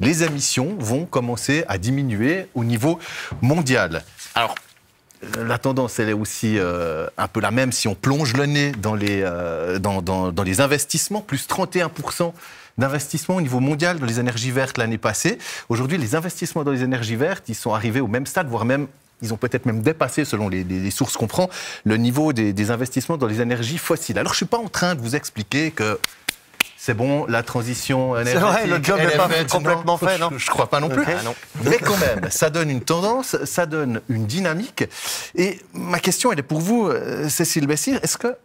les émissions vont commencer à diminuer au niveau mondial. Alors, la tendance, elle est aussi un peu la même si on plonge le nez dans les investissements, plus 31% d'investissements au niveau mondial dans les énergies vertes l'année passée. Aujourd'hui, les investissements dans les énergies vertes, ils sont arrivés au même stade, voire même ils ont peut-être même dépassé, selon les sources qu'on prend, le niveau des investissements dans les énergies fossiles. Alors, je ne suis pas en train de vous expliquer que c'est bon, la transition énergétique... C'est vrai, le job n'est pas complètement fait, non ? Je ne crois pas non plus. Okay. Non. Mais quand même, ça donne une tendance, ça donne une dynamique. Et ma question, elle est pour vous, Cécile Bessire. Est-ce que,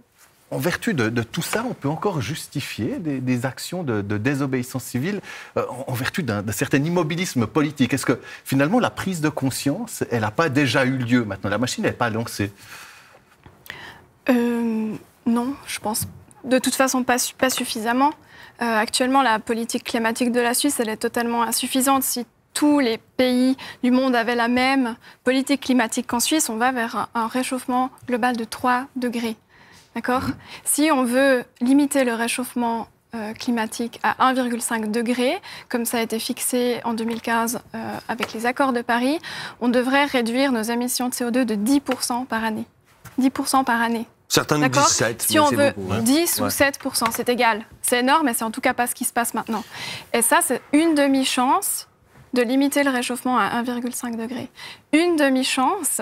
en vertu de tout ça, on peut encore justifier des actions de désobéissance civile en vertu d'un certain immobilisme politique? Est-ce que, finalement, la prise de conscience, elle n'a pas déjà eu lieu maintenant? La machine n'est pas lancée? Non, je pense de toute façon pas suffisamment. Actuellement, la politique climatique de la Suisse, elle est totalement insuffisante. Si tous les pays du monde avaient la même politique climatique qu'en Suisse, on va vers un réchauffement global de 3 degrés. D'accord ? Si on veut limiter le réchauffement climatique à 1,5 degré, comme ça a été fixé en 2015 avec les accords de Paris, on devrait réduire nos émissions de CO2 de 10% par année. 10% par année. Certains nous disent 7. Si on veut 10 ou 7%, c'est égal. C'est énorme, mais c'est en tout cas pas ce qui se passe maintenant. Et ça, c'est une demi-chance de limiter le réchauffement à 1,5 degré. Une demi-chance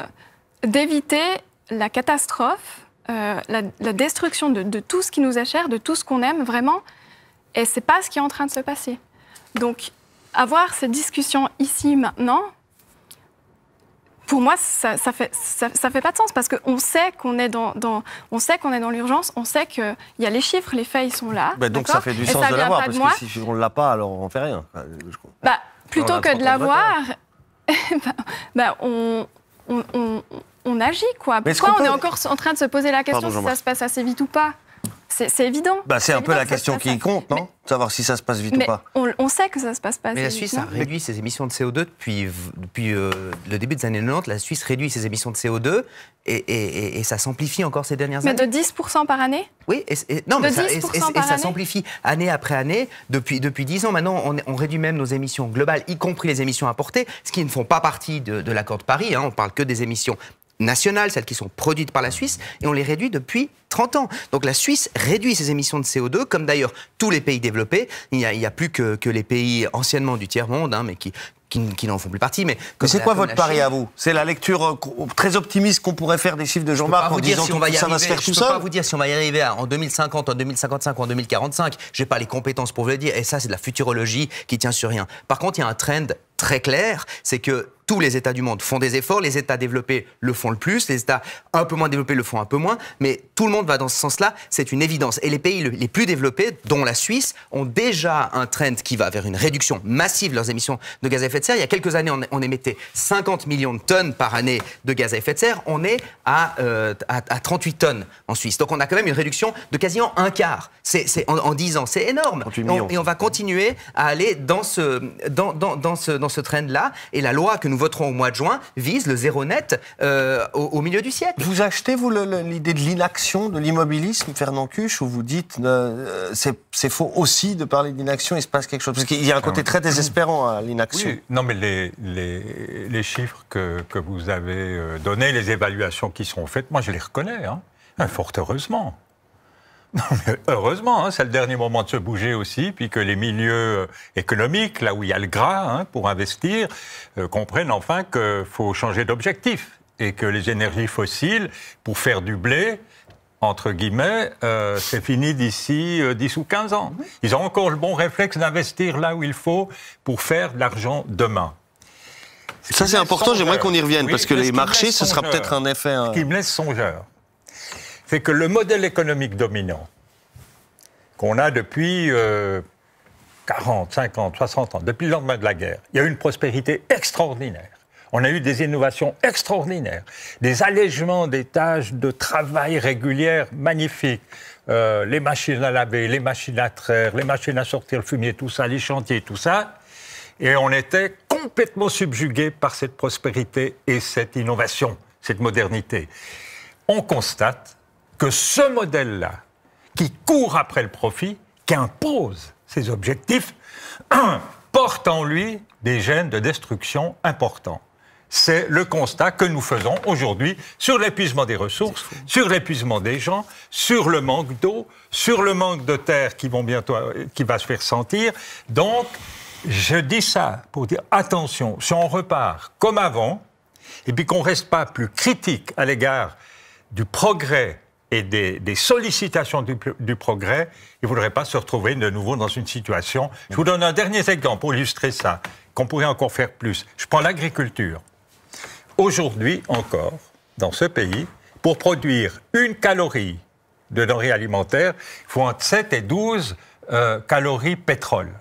d'éviter la catastrophe, la destruction de tout ce qui nous est cher, de tout ce qu'on aime vraiment. Et c'est pas ce qui est en train de se passer. Donc, avoir cette discussion ici, maintenant, pour moi, ça fait pas de sens parce qu'on sait qu'on est dans l'urgence, on sait qu'il y a les chiffres, les faits, ils sont là. Bah donc ça fait du sens de l'avoir, parce que si on ne l'a pas, alors on ne fait rien. Plutôt que de l'avoir, on agit, quoi. Pourquoi on est encore en train de se poser la question si ça se passe assez vite ou pas? C'est évident. C'est un peu la question qui compte, non? Savoir si ça se passe vite ou pas. On sait que ça se passe pas. Mais la Suisse a réduit ses émissions de CO2 depuis le début des années 90. La Suisse réduit ses émissions de CO2 et ça s'amplifie encore ces dernières années. Mais de 10% par année? Oui, ça s'amplifie année après année. Depuis 10 ans, maintenant, on réduit même nos émissions globales, y compris les émissions importées, ce qui ne font pas partie de l'accord de Paris. On parle que des émissions nationales, celles qui sont produites par la Suisse, et on les réduit depuis 30 ans. Donc la Suisse réduit ses émissions de CO2, comme d'ailleurs tous les pays développés. Il n'y a plus que les pays anciennement du tiers-monde, mais qui n'en font plus partie. Mais c'est quoi votre pari à vous? C'est la lecture très optimiste qu'on pourrait faire des chiffres de Jean-Marc en disant que ça va se faire tout seul? Je ne peux pas vous dire si on va y arriver en 2050, en 2055 ou en 2045. Je n'ai pas les compétences pour vous le dire. Et ça, c'est de la futurologie qui tient sur rien. Par contre, il y a un trend très clair, c'est que tous les États du monde font des efforts, les États développés le font le plus, les États un peu moins développés le font un peu moins, mais tout le monde va dans ce sens-là, c'est une évidence. Et les pays les plus développés, dont la Suisse, ont déjà un trend qui va vers une réduction massive de leurs émissions de gaz à effet de serre. Il y a quelques années, on émettait 50 millions de tonnes par année de gaz à effet de serre, on est à 38 tonnes en Suisse. Donc on a quand même une réduction de quasiment un quart en 10 ans. C'est énorme. Et on va continuer à aller dans ce trend-là. Et la loi que nous voterons au mois de juin vise le zéro net au milieu du siècle. Vous achetez, vous, l'idée de l'inaction, de l'immobilisme, Fernand Cuche, où vous dites c'est faux aussi de parler d'inaction, il se passe quelque chose? Parce qu'il y a un côté très désespérant à l'inaction. Oui, non, mais les chiffres que vous avez donnés, les évaluations qui sont faites, moi je les reconnais, hein, fort heureusement. Non, mais heureusement, hein, c'est le dernier moment de se bouger aussi, puis que les milieux économiques, là où il y a le gras hein, pour investir, comprennent enfin qu'il faut changer d'objectif et que les énergies fossiles, pour faire du blé, entre guillemets, c'est fini d'ici 10 ou 15 ans. Ils ont encore le bon réflexe d'investir là où il faut pour faire de l'argent demain. Ça, c'est important, j'aimerais qu'on y revienne, parce que les marchés, ce sera peut-être un effet... Ce qui me laisse songeur, c'est que le modèle économique dominant qu'on a depuis 40, 50, 60 ans, depuis le lendemain de la guerre, il y a eu une prospérité extraordinaire. On a eu des innovations extraordinaires, des allègements des tâches de travail régulières magnifiques. Les machines à laver, les machines à traire, les machines à sortir le fumier, tout ça, les chantiers, tout ça. Et on était complètement subjugués par cette prospérité et cette innovation, cette modernité. On constate que ce modèle-là, qui court après le profit, qui impose ses objectifs, porte en lui des gènes de destruction importants. C'est le constat que nous faisons aujourd'hui sur l'épuisement des ressources, sur l'épuisement des gens, sur le manque d'eau, sur le manque de terre qui va se faire sentir. Donc, je dis ça pour dire, attention, si on repart comme avant, et puis qu'on ne reste pas plus critique à l'égard du progrès et des sollicitations du progrès, il ne faudrait pas se retrouver de nouveau dans une situation... Je vous donne un dernier exemple pour illustrer ça, qu'on pourrait encore faire plus. Je prends l'agriculture. Aujourd'hui encore, dans ce pays, pour produire 1 calorie de denrées alimentaires, il faut entre 7 et 12 calories pétrole.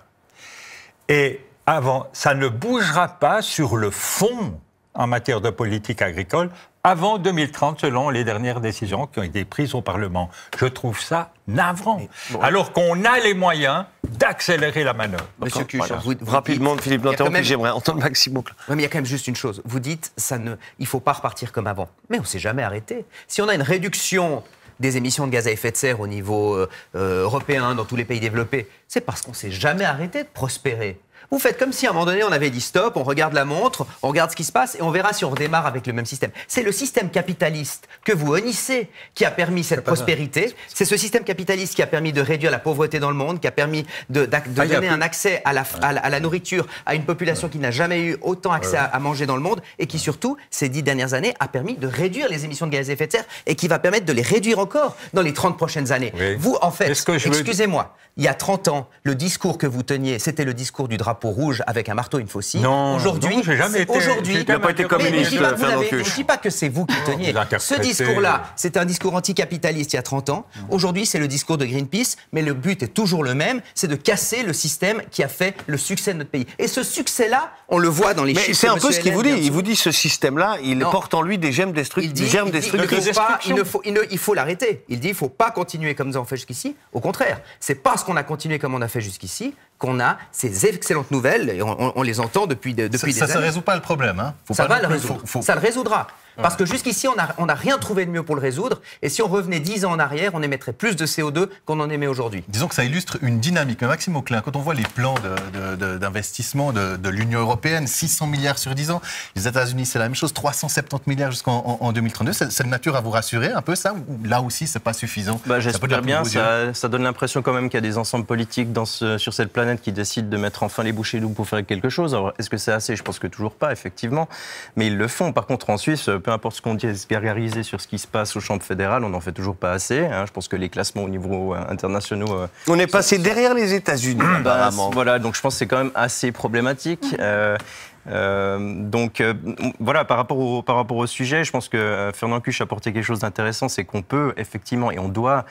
Et avant, ça ne bougera pas sur le fond en matière de politique agricole avant 2030, selon les dernières décisions qui ont été prises au Parlement. Je trouve ça navrant. Bon, alors qu'on a les moyens d'accélérer la manœuvre. Monsieur Cuche, voilà. Rapidement, Philippe Lanterron, puis j'aimerais entendre Maxime Auclin. Oui, mais il y a quand même juste une chose. Vous dites, il ne faut pas repartir comme avant. Mais on ne s'est jamais arrêté. Si on a une réduction des émissions de gaz à effet de serre au niveau européen, dans tous les pays développés, c'est parce qu'on ne s'est jamais arrêté de prospérer. Vous faites comme si à un moment donné on avait dit stop, on regarde la montre, on regarde ce qui se passe et on verra si on redémarre avec le même système. C'est le système capitaliste que vous honnissez qui a permis cette prospérité. C'est ce système capitaliste qui a permis de réduire la pauvreté dans le monde, qui a permis de donner un accès à la nourriture à une population qui n'a jamais eu autant accès à manger dans le monde et qui surtout, ces 10 dernières années, a permis de réduire les émissions de gaz à effet de serre et qui va permettre de les réduire encore dans les 30 prochaines années. Oui. Vous, en fait, excusez-moi, il y a 30 ans, le discours que vous teniez, c'était le discours du drapeau rouge avec un marteau et une faucille. Non, aujourd'hui, j'ai jamais été. Il n'a pas été communiste. Je ne dis pas que c'est vous qui teniez. Ce discours-là, c'était un discours anticapitaliste il y a 30 ans. Aujourd'hui, c'est le discours de Greenpeace, mais le but est toujours le même, c'est de casser le système qui a fait le succès de notre pays. Et ce succès-là, on le voit dans les chiffres. C'est un peu ce qu'il vous dit. Il vous dit ce système-là, il porte en lui des germes destructifs. Il faut l'arrêter. Il dit il ne faut pas continuer comme nous avons fait jusqu'ici. Au contraire, c'est parce qu'on a continué comme on a fait jusqu'ici qu'on a ces excellentes nouvelles, et on les entend depuis des années. Ça ne résout pas le problème. Hein. Ça va le résoudre. Ça le résoudra. Parce que jusqu'ici, on n'a rien trouvé de mieux pour le résoudre. Et si on revenait 10 ans en arrière, on émettrait plus de CO2 qu'on en émet aujourd'hui. Disons que ça illustre une dynamique. Maxime Auclin, quand on voit les plans d'investissement de l'Union européenne, 600 milliards sur 10 ans, les États-Unis, c'est la même chose, 370 milliards jusqu'en 2032, c'est de nature à vous rassurer un peu ça, ou là aussi, c'est pas suffisant? J'espère bien, ça donne l'impression quand même qu'il y a des ensembles politiques sur cette planète qui décident de mettre enfin les bouchées doubles pour faire quelque chose. Alors, est-ce que c'est assez? Je pense que toujours pas, effectivement. Mais ils le font. Par contre, en Suisse, peu importe ce qu'on dit, gargariser sur ce qui se passe aux chambres fédérales, on n'en fait toujours pas assez. Hein. Je pense que les classements au niveau international... on est passé derrière les États-Unis, apparemment. Voilà, donc je pense que c'est quand même assez problématique. Voilà, par rapport au sujet, je pense que Fernand Cuche a apporté quelque chose d'intéressant, c'est qu'on peut effectivement, et on doit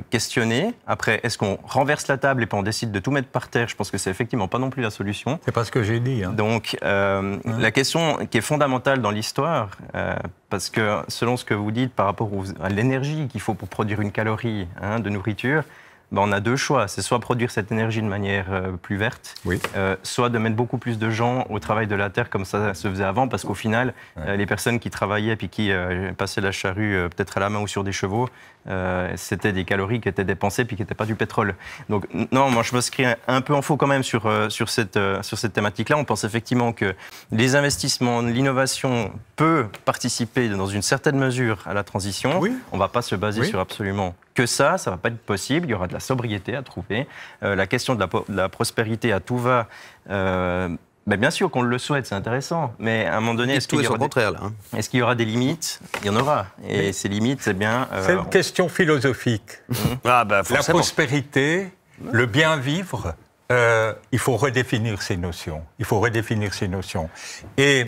questionner. Après, est-ce qu'on renverse la table et puis on décide de tout mettre par terre? Je pense que c'est effectivement pas non plus la solution. C'est pas ce que j'ai dit. Hein. Donc, la question qui est fondamentale dans l'histoire, parce que selon ce que vous dites par rapport à l'énergie qu'il faut pour produire une calorie de nourriture, on a deux choix. C'est soit produire cette énergie de manière plus verte, soit de mettre beaucoup plus de gens au travail de la terre comme ça se faisait avant, parce qu'au final, les personnes qui travaillaient puis qui passaient la charrue peut-être à la main ou sur des chevaux, c'était des calories qui étaient dépensées puis qui n'étaient pas du pétrole. Donc non, moi je m'inscris un peu en faux quand même sur cette thématique-là. On pense effectivement que les investissements, l'innovation peut participer dans une certaine mesure à la transition. On ne va pas se baser sur absolument que ça ne va pas être possible. Il y aura de la sobriété à trouver. La question de la prospérité à tout va... bien sûr qu'on le souhaite, c'est intéressant, mais à un moment donné, est-ce qu'il y aura des limites? Il y en aura. Et ces limites, c'est bien... C'est une question philosophique. La prospérité, le bien vivre, il faut redéfinir ces notions. Et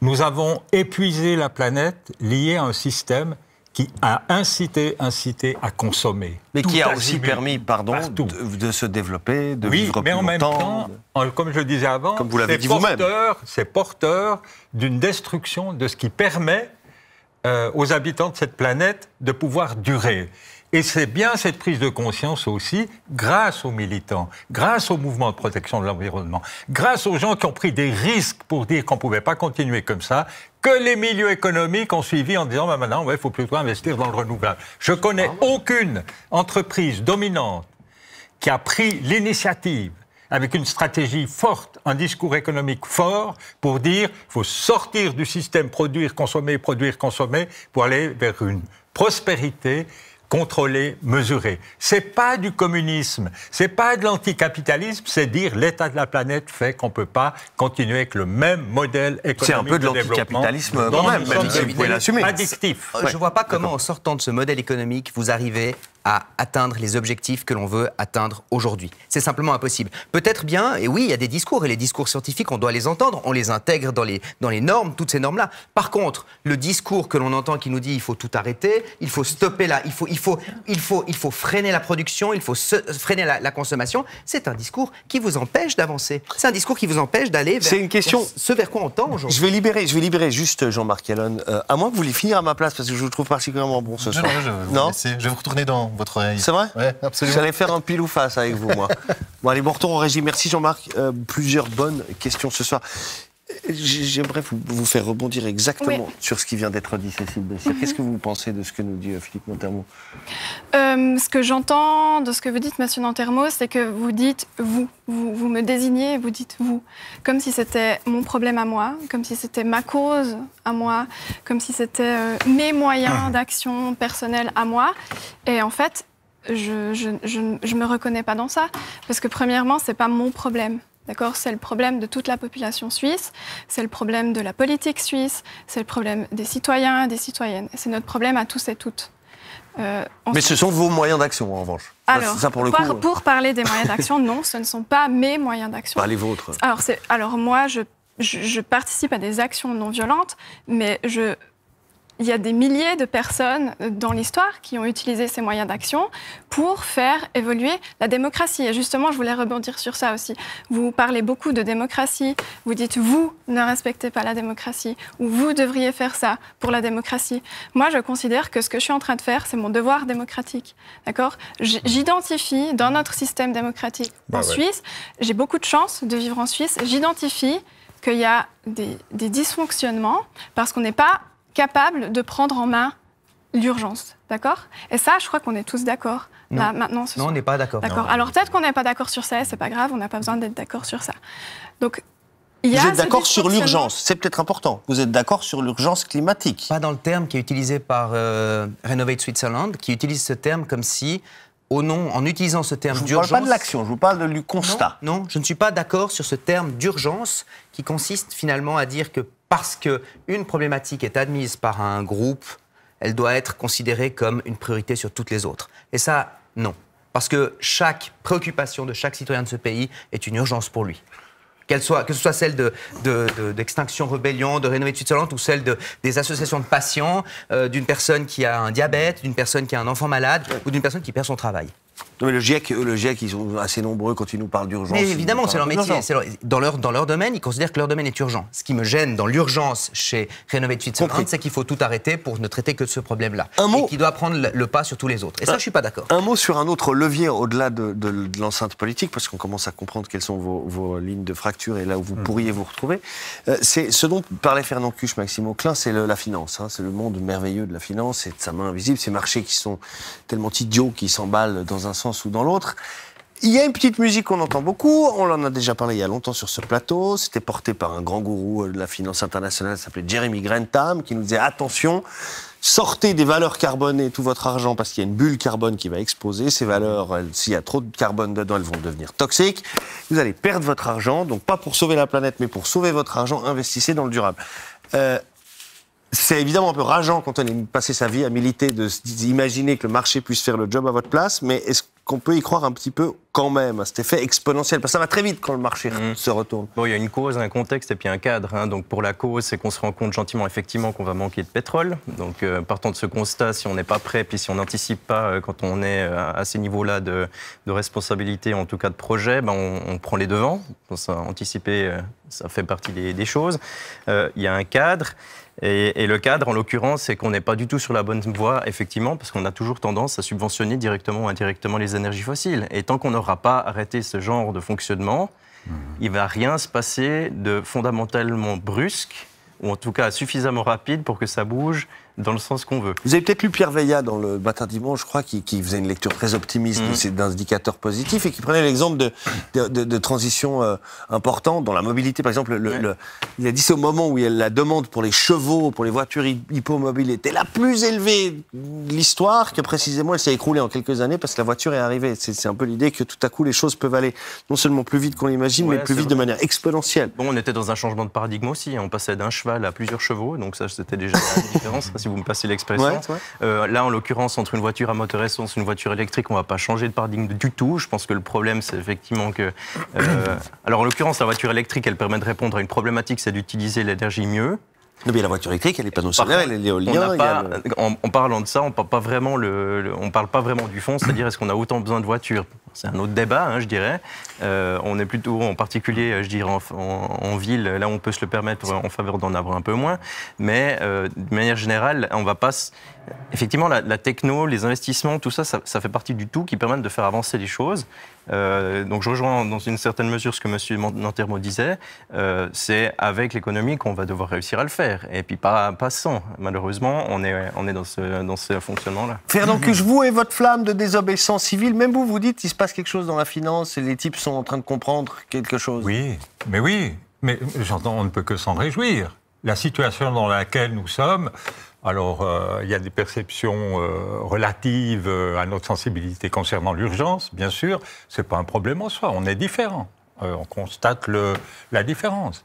nous avons épuisé la planète liée à un système qui a incité à consommer. Mais qui a aussi permis, de se développer, de vivre plus longtemps. Mais en même temps, comme je le disais avant, comme vous l'avez dit vous-même, c'est porteur d'une destruction de ce qui permet aux habitants de cette planète de pouvoir durer. Et c'est bien cette prise de conscience aussi, grâce aux militants, grâce au mouvement de protection de l'environnement, grâce aux gens qui ont pris des risques pour dire qu'on ne pouvait pas continuer comme ça, que les milieux économiques ont suivi en disant maintenant, il faut plutôt investir dans le renouvelable. Je ne connais aucune entreprise dominante qui a pris l'initiative avec une stratégie forte, un discours économique fort pour dire qu'il faut sortir du système produire, consommer pour aller vers une prospérité contrôler, mesurer. C'est pas du communisme, c'est pas de l'anticapitalisme, c'est dire l'état de la planète fait qu'on peut pas continuer avec le même modèle économique. C'est un peu de l'anticapitalisme quand même si vous pouvez l'assumer. Addictif. Je vois pas comment, en sortant de ce modèle économique, vous arrivez à atteindre les objectifs que l'on veut atteindre aujourd'hui. C'est simplement impossible. Peut-être bien, et oui, il y a des discours, et les discours scientifiques, on doit les entendre, on les intègre dans les normes, toutes ces normes-là. Par contre, le discours que l'on entend qui nous dit il faut tout arrêter, il faut stopper là, il faut freiner la production, il faut freiner la consommation, c'est un discours qui vous empêche d'avancer. C'est un discours qui vous empêche d'aller vers ce vers quoi on tend aujourd'hui. Je vais libérer juste Jean-Marc Yalon, à moins que vous voulez finir à ma place, parce que je vous trouve particulièrement bon ce soir. Non, je vais vous retourner dans votre oreille. C'est vrai? Oui, absolument. J'allais faire un pile ou face avec vous, moi. Bon, allez, bon retour en régie. Merci Jean-Marc. Plusieurs bonnes questions ce soir. J'aimerais vous faire rebondir exactement sur ce qui vient d'être dit, Cécile Bessières. Qu'est-ce que vous pensez de ce que nous dit Philippe Nantermo? Ce que j'entends de ce que vous dites, Monsieur Nantermo, c'est que vous dites vous me désignez, vous dites vous, comme si c'était mon problème à moi, comme si c'était ma cause à moi, comme si c'était mes moyens d'action personnels à moi. Et en fait, je me reconnais pas dans ça, parce que premièrement, c'est pas mon problème. D'accord, c'est le problème de toute la population suisse, c'est le problème de la politique suisse, c'est le problème des citoyens et des citoyennes. C'est notre problème à tous et toutes. Mais ce sont vos moyens d'action, en revanche. Alors, ça, pour le coup, pour parler des moyens d'action, non, ce ne sont pas mes moyens d'action. Pas les vôtres. Alors moi, je participe à des actions non violentes, mais il y a des milliers de personnes dans l'histoire qui ont utilisé ces moyens d'action pour faire évoluer la démocratie. Et justement, je voulais rebondir sur ça aussi. Vous parlez beaucoup de démocratie. Vous dites, vous ne respectez pas la démocratie, ou vous devriez faire ça pour la démocratie. Moi, je considère que ce que je suis en train de faire, c'est mon devoir démocratique. D'accord ? J'identifie dans notre système démocratique en Suisse, j'ai beaucoup de chance de vivre en Suisse, j'identifie qu'il y a des dysfonctionnements parce qu'on n'est pas capable de prendre en main l'urgence, d'accord? Et ça, je crois qu'on est tous d'accord. Là, maintenant, non, on n'est pas d'accord. D'accord. Alors peut-être qu'on n'est pas d'accord sur ça, c'est pas grave, on n'a pas besoin d'être d'accord sur ça. Donc, vous êtes d'accord sur l'urgence, c'est peut-être important. Vous êtes d'accord sur l'urgence climatique? Pas dans le terme qui est utilisé par Renovate Switzerland, qui utilise ce terme comme si, en utilisant ce terme d'urgence... Je ne vous parle pas de l'action, je vous parle du constat. Non, je ne suis pas d'accord sur ce terme d'urgence qui consiste finalement à dire que parce qu'une problématique est admise par un groupe, elle doit être considérée comme une priorité sur toutes les autres. Et ça, non. Parce que chaque préoccupation de chaque citoyen de ce pays est une urgence pour lui. Que ce soit celle d'Extinction Rebellion, de Renovate Switzerland, ou celle des associations de patients, d'une personne qui a un diabète, d'une personne qui a un enfant malade, ou d'une personne qui perd son travail. Non, mais le GIEC, ils sont assez nombreux quand ils nous parlent d'urgence. Mais évidemment, c'est leur métier. Dans leur domaine, ils considèrent que leur domaine est urgent. Ce qui me gêne dans l'urgence chez Renovate Switzerland, c'est qu'il faut tout arrêter pour ne traiter que de ce problème-là. Et qui doit prendre le pas sur tous les autres. Et ça, je ne suis pas d'accord. Un mot sur un autre levier au-delà de l'enceinte politique, parce qu'on commence à comprendre quelles sont vos lignes de fracture et là où vous pourriez vous retrouver. C'est ce dont parlait Fernand Cuche, Maxime Auclin, c'est la finance. Hein, c'est le monde merveilleux de la finance et de sa main invisible. Ces marchés qui sont tellement idiots qu'ils s'emballent dans un sens ou dans l'autre. Il y a une petite musique qu'on entend beaucoup, on en a déjà parlé il y a longtemps sur ce plateau, c'était porté par un grand gourou de la finance internationale, ça s'appelait Jeremy Grantham, qui nous disait attention, sortez des valeurs carbonées tout votre argent parce qu'il y a une bulle carbone qui va exploser, ces valeurs, s'il y a trop de carbone dedans, elles vont devenir toxiques, vous allez perdre votre argent, donc pas pour sauver la planète, mais pour sauver votre argent, investissez dans le durable. C'est évidemment un peu rageant quand on est passé sa vie à militer d'imaginer que le marché puisse faire le job à votre place, mais est-ce qu'on peut y croire un petit peu quand même à cet effet exponentiel? Parce que ça va très vite quand le marché se retourne. Bon, il y a une cause, un contexte et puis un cadre. Hein. Donc pour la cause, c'est qu'on se rend compte gentiment effectivement qu'on va manquer de pétrole. Donc partant de ce constat, si on n'est pas prêt, puis si on n'anticipe pas quand on est à ces niveaux-là de responsabilité, en tout cas de projet, ben on prend les devants. Donc, ça, anticiper, ça fait partie des choses. Il y a un cadre. Et le cadre, en l'occurrence, c'est qu'on n'est pas du tout sur la bonne voie, effectivement, parce qu'on a toujours tendance à subventionner directement ou indirectement les énergies fossiles. Et tant qu'on n'aura pas arrêté ce genre de fonctionnement, il ne va rien se passer de fondamentalement brusque, ou en tout cas suffisamment rapide pour que ça bouge dans le sens qu'on veut. Vous avez peut-être lu Pierre Veillat dans le Matin Dimanche, je crois, qui faisait une lecture très optimiste de ces indicateurs positifs et qui prenait l'exemple de transitions importantes dans la mobilité. Par exemple, il a dit c'est au moment où la demande pour les chevaux, pour les voitures hippomobiles était la plus élevée de l'histoire que précisément elle s'est écroulée en quelques années parce que la voiture est arrivée. C'est un peu l'idée que tout à coup les choses peuvent aller non seulement plus vite qu'on l'imagine, mais plus vite de manière exponentielle. Bon, on était dans un changement de paradigme aussi. On passait d'un cheval à plusieurs chevaux, donc ça c'était déjà la différence. Si vous me passez l'expression. Là, en l'occurrence, entre une voiture à moteur essence et une voiture électrique, on ne va pas changer de paradigme du tout. Je pense que le problème, c'est effectivement que... alors, en l'occurrence, la voiture électrique, elle permet de répondre à une problématique, c'est d'utiliser l'énergie mieux. Non, mais la voiture électrique, elle est panneaux solaires, elle est l'éolien. En parlant de ça, on ne parle pas vraiment du fond, c'est-à-dire est-ce qu'on a autant besoin de voitures? C'est un autre débat, hein, je dirais. On est plutôt, en particulier, je dirais, en ville, là où on peut se le permettre, en faveur d'en avoir un peu moins. Mais de manière générale, on va pas... Effectivement, la techno, les investissements, tout ça, ça fait partie du tout qui permettent de faire avancer les choses. Donc je rejoins dans une certaine mesure ce que M. Nantermo disait. C'est avec l'économie qu'on va devoir réussir à le faire. Et puis pas sans. Malheureusement, on est dans ce fonctionnement-là. Fernand Cuche, vous et votre flamme de désobéissance civile, même vous dites il se passe quelque chose dans la finance et les types sont en train de comprendre quelque chose. Oui, mais j'entends, on ne peut que s'en réjouir. La situation dans laquelle nous sommes, alors il y a des perceptions relatives à notre sensibilité concernant l'urgence, bien sûr, c'est pas un problème en soi, on est différents, on constate la différence.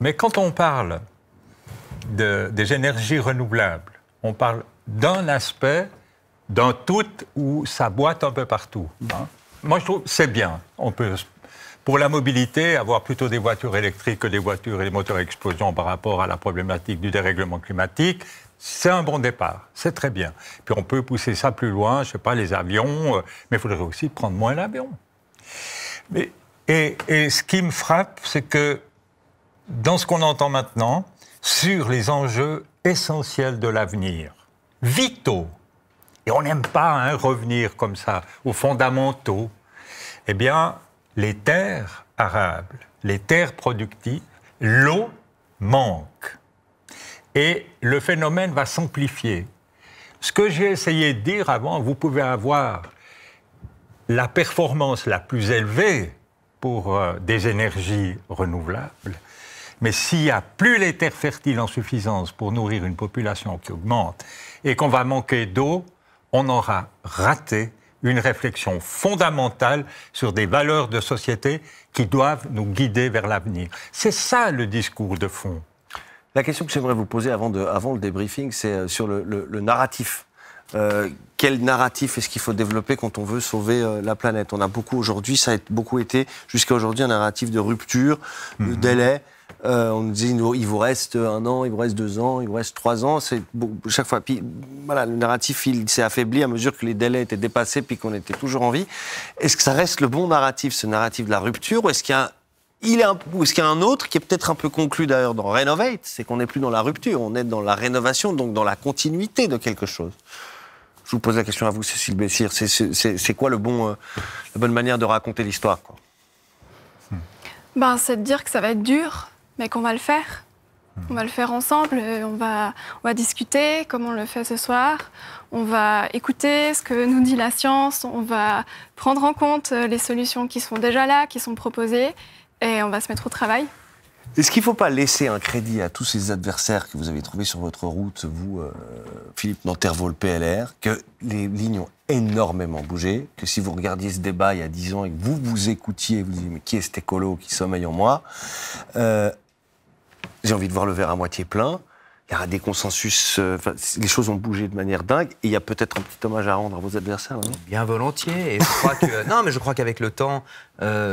Mais quand on parle des énergies renouvelables, on parle d'un aspect, d'un tout où ça boite un peu partout. Hein. Moi, je trouve que c'est bien. On peut, pour la mobilité, avoir plutôt des voitures électriques que des voitures et des moteurs à explosion par rapport à la problématique du dérèglement climatique, c'est un bon départ. C'est très bien. Puis on peut pousser ça plus loin, je ne sais pas, les avions, mais il faudrait aussi prendre moins l'avion. Et ce qui me frappe, c'est que dans ce qu'on entend maintenant, sur les enjeux essentiels de l'avenir, vitaux, et on n'aime pas revenir comme ça aux fondamentaux, eh bien, les terres arables, les terres productives, l'eau manque. Et le phénomène va s'amplifier. Ce que j'ai essayé de dire avant, vous pouvez avoir la performance la plus élevée pour des énergies renouvelables, mais s'il n'y a plus les terres fertiles en suffisance pour nourrir une population qui augmente et qu'on va manquer d'eau, on aura raté une réflexion fondamentale sur des valeurs de société qui doivent nous guider vers l'avenir. C'est ça le discours de fond. La question que j'aimerais vous poser avant le débriefing, c'est sur le narratif. Quel narratif est-ce qu'il faut développer quand on veut sauver la planète? On a beaucoup aujourd'hui, ça a beaucoup été jusqu'à aujourd'hui un narratif de rupture, de délai. On nous dit, il vous reste 1 an, il vous reste 2 ans, il vous reste 3 ans. C'est chaque fois. Puis voilà, le narratif, il s'est affaibli à mesure que les délais étaient dépassés, puis qu'on était toujours en vie. Est-ce que ça reste le bon narratif, ce narratif de la rupture, ou est-ce qu'il y a ou est-ce qu'il y a un autre qui est peut-être un peu conclu d'ailleurs dans Renovate, c'est qu'on n'est plus dans la rupture, on est dans la rénovation, donc dans la continuité de quelque chose. Je vous pose la question à vous, Cécile Bessir. C'est quoi la bonne manière de raconter l'histoire, quoi? C'est de dire que ça va être dur, mais qu'on va le faire. On va le faire ensemble, on va discuter comme on le fait ce soir. On va écouter ce que nous dit la science, on va prendre en compte les solutions qui sont déjà là, qui sont proposées, et on va se mettre au travail. Est-ce qu'il ne faut pas laisser un crédit à tous ces adversaires que vous avez trouvés sur votre route, vous, Philippe Nantervaux, le PLR, que les lignes ont énormément bougé, que si vous regardiez ce débat il y a 10 ans et que vous écoutiez, vous disiez mais qui est cet écolo qui sommeille en moi, j'ai envie de voir le verre à moitié plein. Il y aura des consensus, les choses ont bougé de manière dingue, et il y a peut-être un petit hommage à rendre à vos adversaires. Non ? Bien volontiers. Et je crois que, non, mais je crois qu'avec le temps,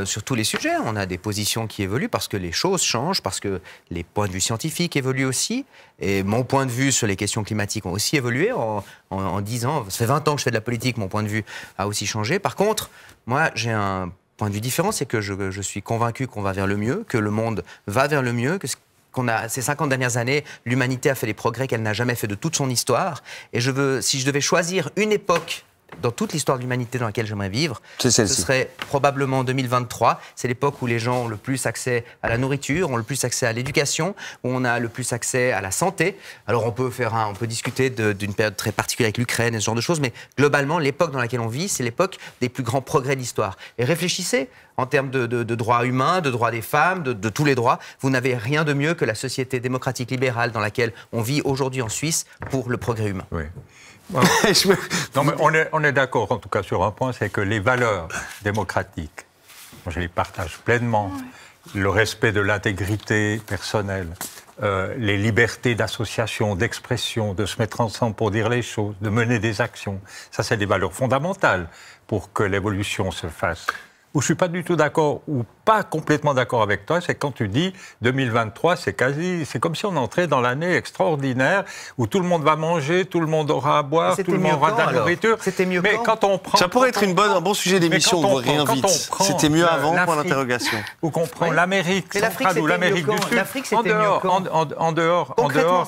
sur tous les sujets, on a des positions qui évoluent parce que les choses changent, parce que les points de vue scientifiques évoluent aussi. Et mon point de vue sur les questions climatiques ont aussi évolué en 10 ans. Ça fait 20 ans que je fais de la politique, mon point de vue a aussi changé. Par contre, moi, j'ai un point de vue différent, c'est que je suis convaincu qu'on va vers le mieux, que le monde va vers le mieux, que ces 50 dernières années, l'humanité a fait des progrès qu'elle n'a jamais fait de toute son histoire. Et si je devais choisir une époque dans toute l'histoire de l'humanité dans laquelle j'aimerais vivre, ce serait probablement 2023. C'est l'époque où les gens ont le plus accès à la nourriture, ont le plus accès à l'éducation, où on a le plus accès à la santé. Alors on peut discuter d'une période très particulière avec l'Ukraine et ce genre de choses, mais globalement, l'époque dans laquelle on vit, c'est l'époque des plus grands progrès de l'histoire. Et réfléchissez, en termes de droits humains, de droits des femmes, de tous les droits, vous n'avez rien de mieux que la société démocratique libérale dans laquelle on vit aujourd'hui en Suisse pour le progrès humain. Oui. Non, mais on est d'accord en tout cas sur un point, c'est que les valeurs démocratiques, je les partage pleinement, le respect de l'intégrité personnelle, les libertés d'association, d'expression, de se mettre ensemble pour dire les choses, de mener des actions, ça c'est des valeurs fondamentales pour que l'évolution se fasse. Où je ne suis pas du tout d'accord, ou pas complètement d'accord avec toi, c'est quand tu dis 2023, c'est comme si on entrait dans l'année extraordinaire où tout le monde va manger, tout le monde aura à boire, tout le monde aura de la nourriture. C'était mieux mais quand on prend... Ça pourrait être un bon sujet d'émission, on ne voit rien vite. C'était mieux avant, point d'interrogation. Ou qu'on prend l'Amérique centrale ou l'Amérique du Sud, en dehors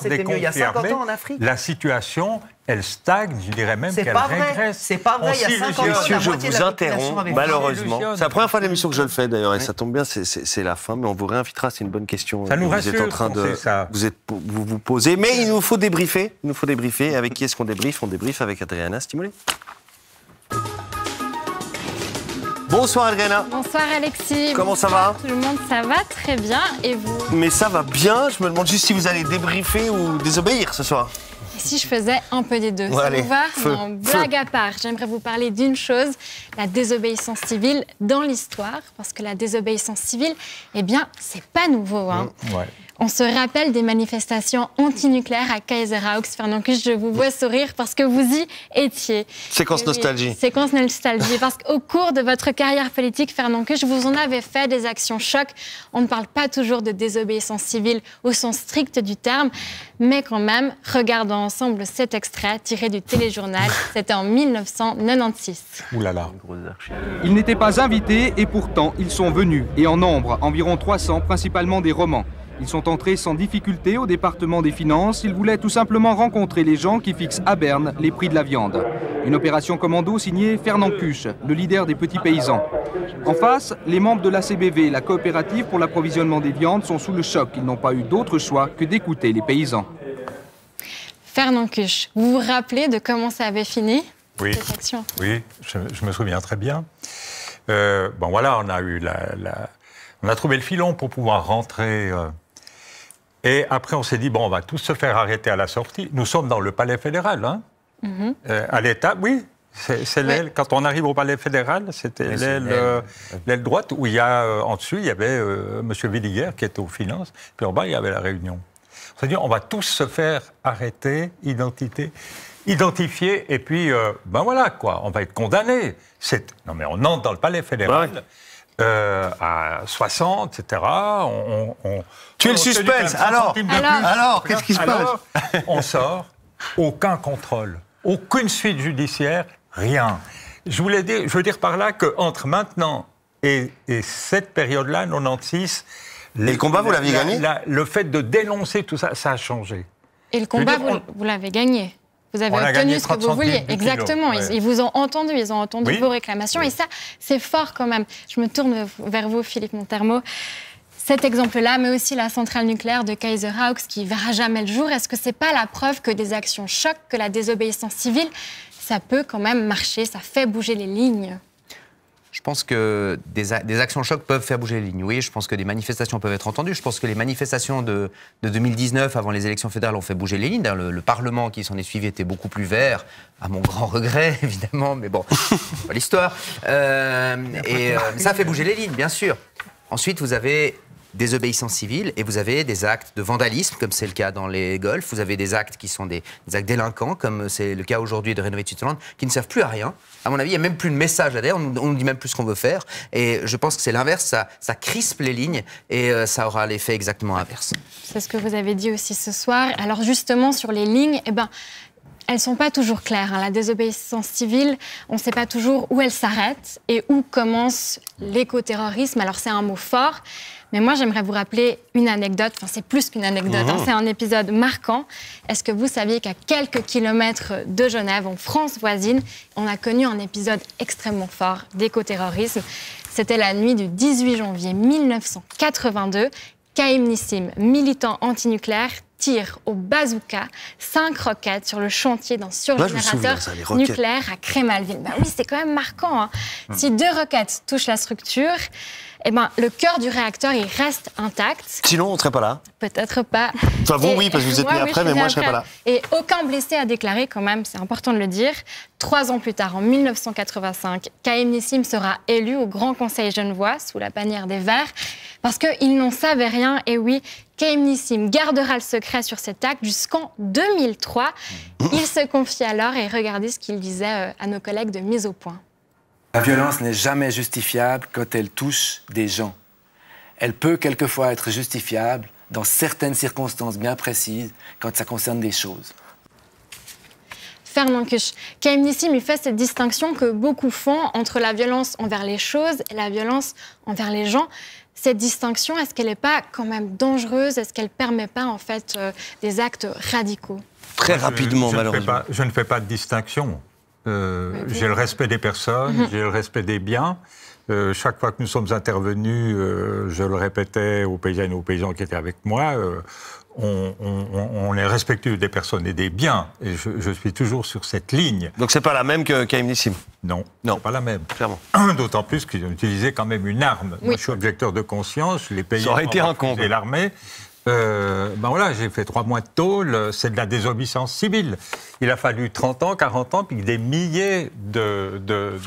des confirmés, la situation... Elle stagne, je dirais même qu'elle régresse. C'est pas vrai, il y a 5 ans, messieurs, je vous interromps, malheureusement. C'est la première fois de l'émission que je le fais, d'ailleurs, et ça tombe bien, c'est la fin, mais on vous réinvitera, c'est une bonne question. Ça nous rassure, vous êtes en train de vous poser, mais il nous faut débriefer. Avec qui est-ce qu'on débriefe? On débriefe avec Adriana Stimoli. Bonsoir Adriana. Bonsoir Alexis. Comment ça va? Tout le monde, ça va très bien, et vous? Mais ça va bien, je me demande juste si vous allez débriefer ou désobéir ce soir. Et si je faisais un peu des deux? Ouais, ça allez, vous va? feu, Non, blague à part, j'aimerais vous parler d'une chose, la désobéissance civile dans l'histoire, parce que la désobéissance civile, eh bien, c'est pas nouveau. Hein. Ouais. On se rappelle des manifestations antinucléaires à Kaiserhaus. Fernand Kusch, je vous vois sourire parce que vous y étiez. Séquence nostalgie. Séquence nostalgie. Parce qu'au cours de votre carrière politique, Fernand Kusch, vous en avez fait des actions chocs. On ne parle pas toujours de désobéissance civile au sens strict du terme, mais quand même, regardons ensemble cet extrait tiré du téléjournal. C'était en 1996. Ouh là là. Ils n'étaient pas invités et pourtant ils sont venus, et en nombre, environ 300, principalement des romans. Ils sont entrés sans difficulté au département des finances. Ils voulaient tout simplement rencontrer les gens qui fixent à Berne les prix de la viande. Une opération commando signée Fernand Kusch, le leader des petits paysans. En face, les membres de l'ACBV, la coopérative pour l'approvisionnement des viandes, sont sous le choc. Ils n'ont pas eu d'autre choix que d'écouter les paysans. Fernand Kusch, vous vous rappelez de comment ça avait fini, oui. cette action? Oui, je me souviens très bien. Bon voilà, on a eu on a trouvé le filon pour pouvoir rentrer... Et après, on s'est dit, bon, on va tous se faire arrêter à la sortie. Nous sommes dans le palais fédéral, hein. À l'État, oui. C'est l'aile. Quand on arrive au palais fédéral, c'était l'aile droite, où il y a, en dessus, il y avait M. Villiger, qui était aux finances, puis en bas, il y avait la Réunion. On s'est dit, on va tous se faire arrêter, identité. identifié, et puis, ben voilà, quoi, on va être condamné. Non, mais on entre dans le palais fédéral. À 60, etc. Tu es le suspense. Alors, qu'est-ce qui se passe? On sort, aucun contrôle, aucune suite judiciaire, rien. Je veux dire par là qu'entre maintenant et cette période-là, 96, le combat, vous l'aviez gagné? Le fait de dénoncer tout ça, ça a changé. Et le combat, vous l'avez gagné. Vous avez obtenu ce que vous vouliez. Exactement. Ouais. Ils vous ont entendu, ils ont entendu vos réclamations. Oui. Et ça, c'est fort quand même. Je me tourne vers vous, Philippe Montermo. Cet exemple-là, mais aussi la centrale nucléaire de Kaiserhaus qui ne verra jamais le jour, est-ce que ce n'est pas la preuve que des actions choc, que la désobéissance civile, ça peut quand même marcher, ça fait bouger les lignes? Je pense que des actions choc peuvent faire bouger les lignes. Oui, je pense que des manifestations peuvent être entendues. Je pense que les manifestations de 2019, avant les élections fédérales, ont fait bouger les lignes. Le Parlement qui s'en est suivi était beaucoup plus vert, à mon grand regret, évidemment, mais bon, c'est pas l'histoire. Ça a fait bouger les lignes, bien sûr. Ensuite, vous avez désobéissance civile et vous avez des actes de vandalisme, comme c'est le cas dans les golfs. Vous avez des actes qui sont des actes délinquants, comme c'est le cas aujourd'hui de Renovate Switzerland, qui ne servent plus à rien. À mon avis, il n'y a même plus de message derrière, on ne dit même plus ce qu'on veut faire. Et je pense que c'est l'inverse, ça crispe les lignes et ça aura l'effet exactement inverse. C'est ce que vous avez dit aussi ce soir. Alors justement, sur les lignes, elles ne sont pas toujours claires. La désobéissance civile, on ne sait pas toujours où elle s'arrête et où commence l'écoterrorisme. Alors c'est un mot fort, mais moi j'aimerais vous rappeler une anecdote. Enfin, c'est plus qu'une anecdote, c'est un épisode marquant. Est-ce que vous saviez qu'à quelques kilomètres de Genève, en France voisine, on a connu un épisode extrêmement fort d'écoterrorisme? C'était la nuit du 18 janvier 1982. Chaim Nissim, militant antinucléaire, tire au bazooka 5 roquettes sur le chantier d'un surgénérateur nucléaire à Crémalville. Oui, c'est quand même marquant. Si 2 roquettes touchent la structure, le cœur du réacteur, il reste intact. Sinon, on ne serait pas là. Peut-être pas. Enfin, vous, oui, parce que vous êtes né après, mais moi, je ne serais pas là. Et aucun blessé a déclaré, quand même, c'est important de le dire. 3 ans plus tard, en 1985, Chaim Nissim sera élu au Grand Conseil genevois, sous la bannière des Verts, parce qu'ils n'en savaient rien. Et oui, Chaim Nissim gardera le secret sur cet acte jusqu'en 2003. Il se confie alors et regardez ce qu'il disait à nos collègues de Mise au Point. La violence n'est jamais justifiable quand elle touche des gens. Elle peut quelquefois être justifiable dans certaines circonstances bien précises quand ça concerne des choses. Fernand Kusch, Chaim Nissim, il fait cette distinction que beaucoup font entre la violence envers les choses et la violence envers les gens. Cette distinction, est-ce qu'elle n'est pas quand même dangereuse? Est-ce qu'elle ne permet pas en fait des actes radicaux? Très rapidement, malheureusement. Je ne fais pas de distinction. J'ai le respect des personnes, j'ai le respect des biens. Chaque fois que nous sommes intervenus, je le répétais aux paysannes et aux paysans qui étaient avec moi, on est respectueux des personnes et des biens. Et je suis toujours sur cette ligne. Donc c'est pas la même que Chaim Nissim? Non, c'est pas la même. Clairement. D'autant plus qu'ils ont utilisé quand même une arme. Moi, je suis objecteur de conscience, les paysans ça aurait été un comble. Et l'armée. Voilà, j'ai fait 3 mois de tôle, c'est de la désobéissance civile. Il a fallu 30 ans, 40 ans, puis des milliers de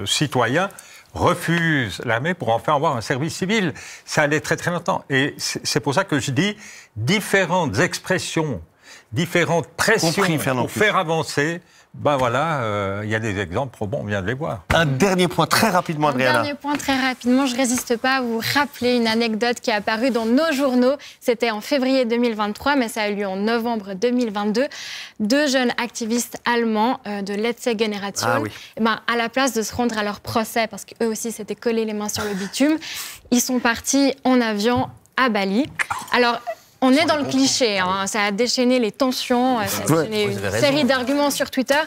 citoyens refusent l'armée pour enfin avoir un service civil. Ça allait très très longtemps. Et c'est pour ça que je dis différentes expressions, différentes pressions pour faire avancer. Voilà, il y a des exemples probants, on vient de les voir. Un dernier point, très rapidement, Adriana. Un dernier point, très rapidement. Je ne résiste pas à vous rappeler une anecdote qui est apparue dans nos journaux. C'était en février 2023, mais ça a eu lieu en novembre 2022. 2 jeunes activistes allemands de Letzte Generation, à la place de se rendre à leur procès, parce qu'eux aussi s'étaient collés les mains sur le bitume, ils sont partis en avion à Bali. Alors, on est dans le cliché, ça a déchaîné les tensions, ça a déchaîné une série d'arguments sur Twitter.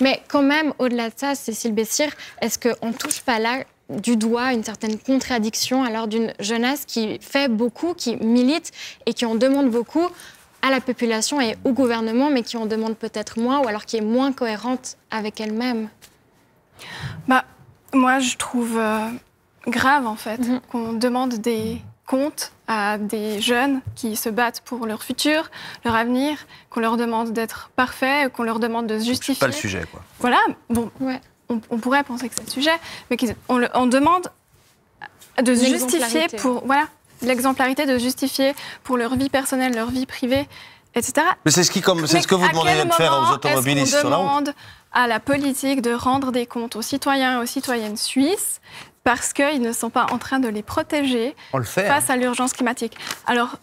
Mais quand même, au-delà de ça, Cécile Bessir, est-ce qu'on ne touche pas là du doigt une certaine contradiction alors d'une jeunesse qui fait beaucoup, qui milite et qui en demande beaucoup à la population et au gouvernement, mais qui en demande peut-être moins ou alors qui est moins cohérente avec elle-même? Moi, je trouve grave, en fait, qu'on demande des compte à des jeunes qui se battent pour leur futur, leur avenir, qu'on leur demande d'être parfaits, qu'on leur demande de se justifier. C'est pas le sujet, quoi. Voilà, bon, on pourrait penser que c'est le sujet, mais on demande de se justifier pour... Voilà, l'exemplarité de justifier pour leur vie personnelle, leur vie privée. etc. Mais c'est ce que vous demandez de faire aux automobilistes sur la route. On demande à la politique de rendre des comptes aux citoyens et aux citoyennes suisses parce qu'ils ne sont pas en train de les protéger face à l'urgence climatique. Alors,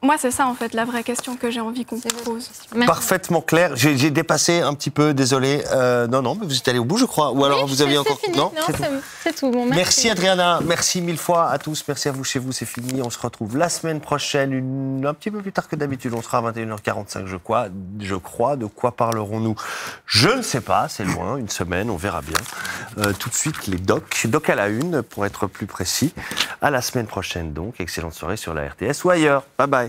moi, c'est ça, en fait, la vraie question que j'ai envie qu'on pose. Parfaitement clair. J'ai dépassé un petit peu, désolé. Non, mais vous êtes allé au bout, je crois. Ou alors vous aviez encore... Fini. Non, c'est tout. Bon, merci Adriana. Merci 1000 fois à tous. Merci à vous chez vous. C'est fini. On se retrouve la semaine prochaine, un petit peu plus tard que d'habitude. On sera à 21h45, je crois. De quoi parlerons-nous? Je ne sais pas. C'est loin. Une semaine. On verra bien. Tout de suite, les docs. Doc à la une, pour être plus précis. À la semaine prochaine, donc. Excellente soirée sur la RTS ou ailleurs. Bye bye.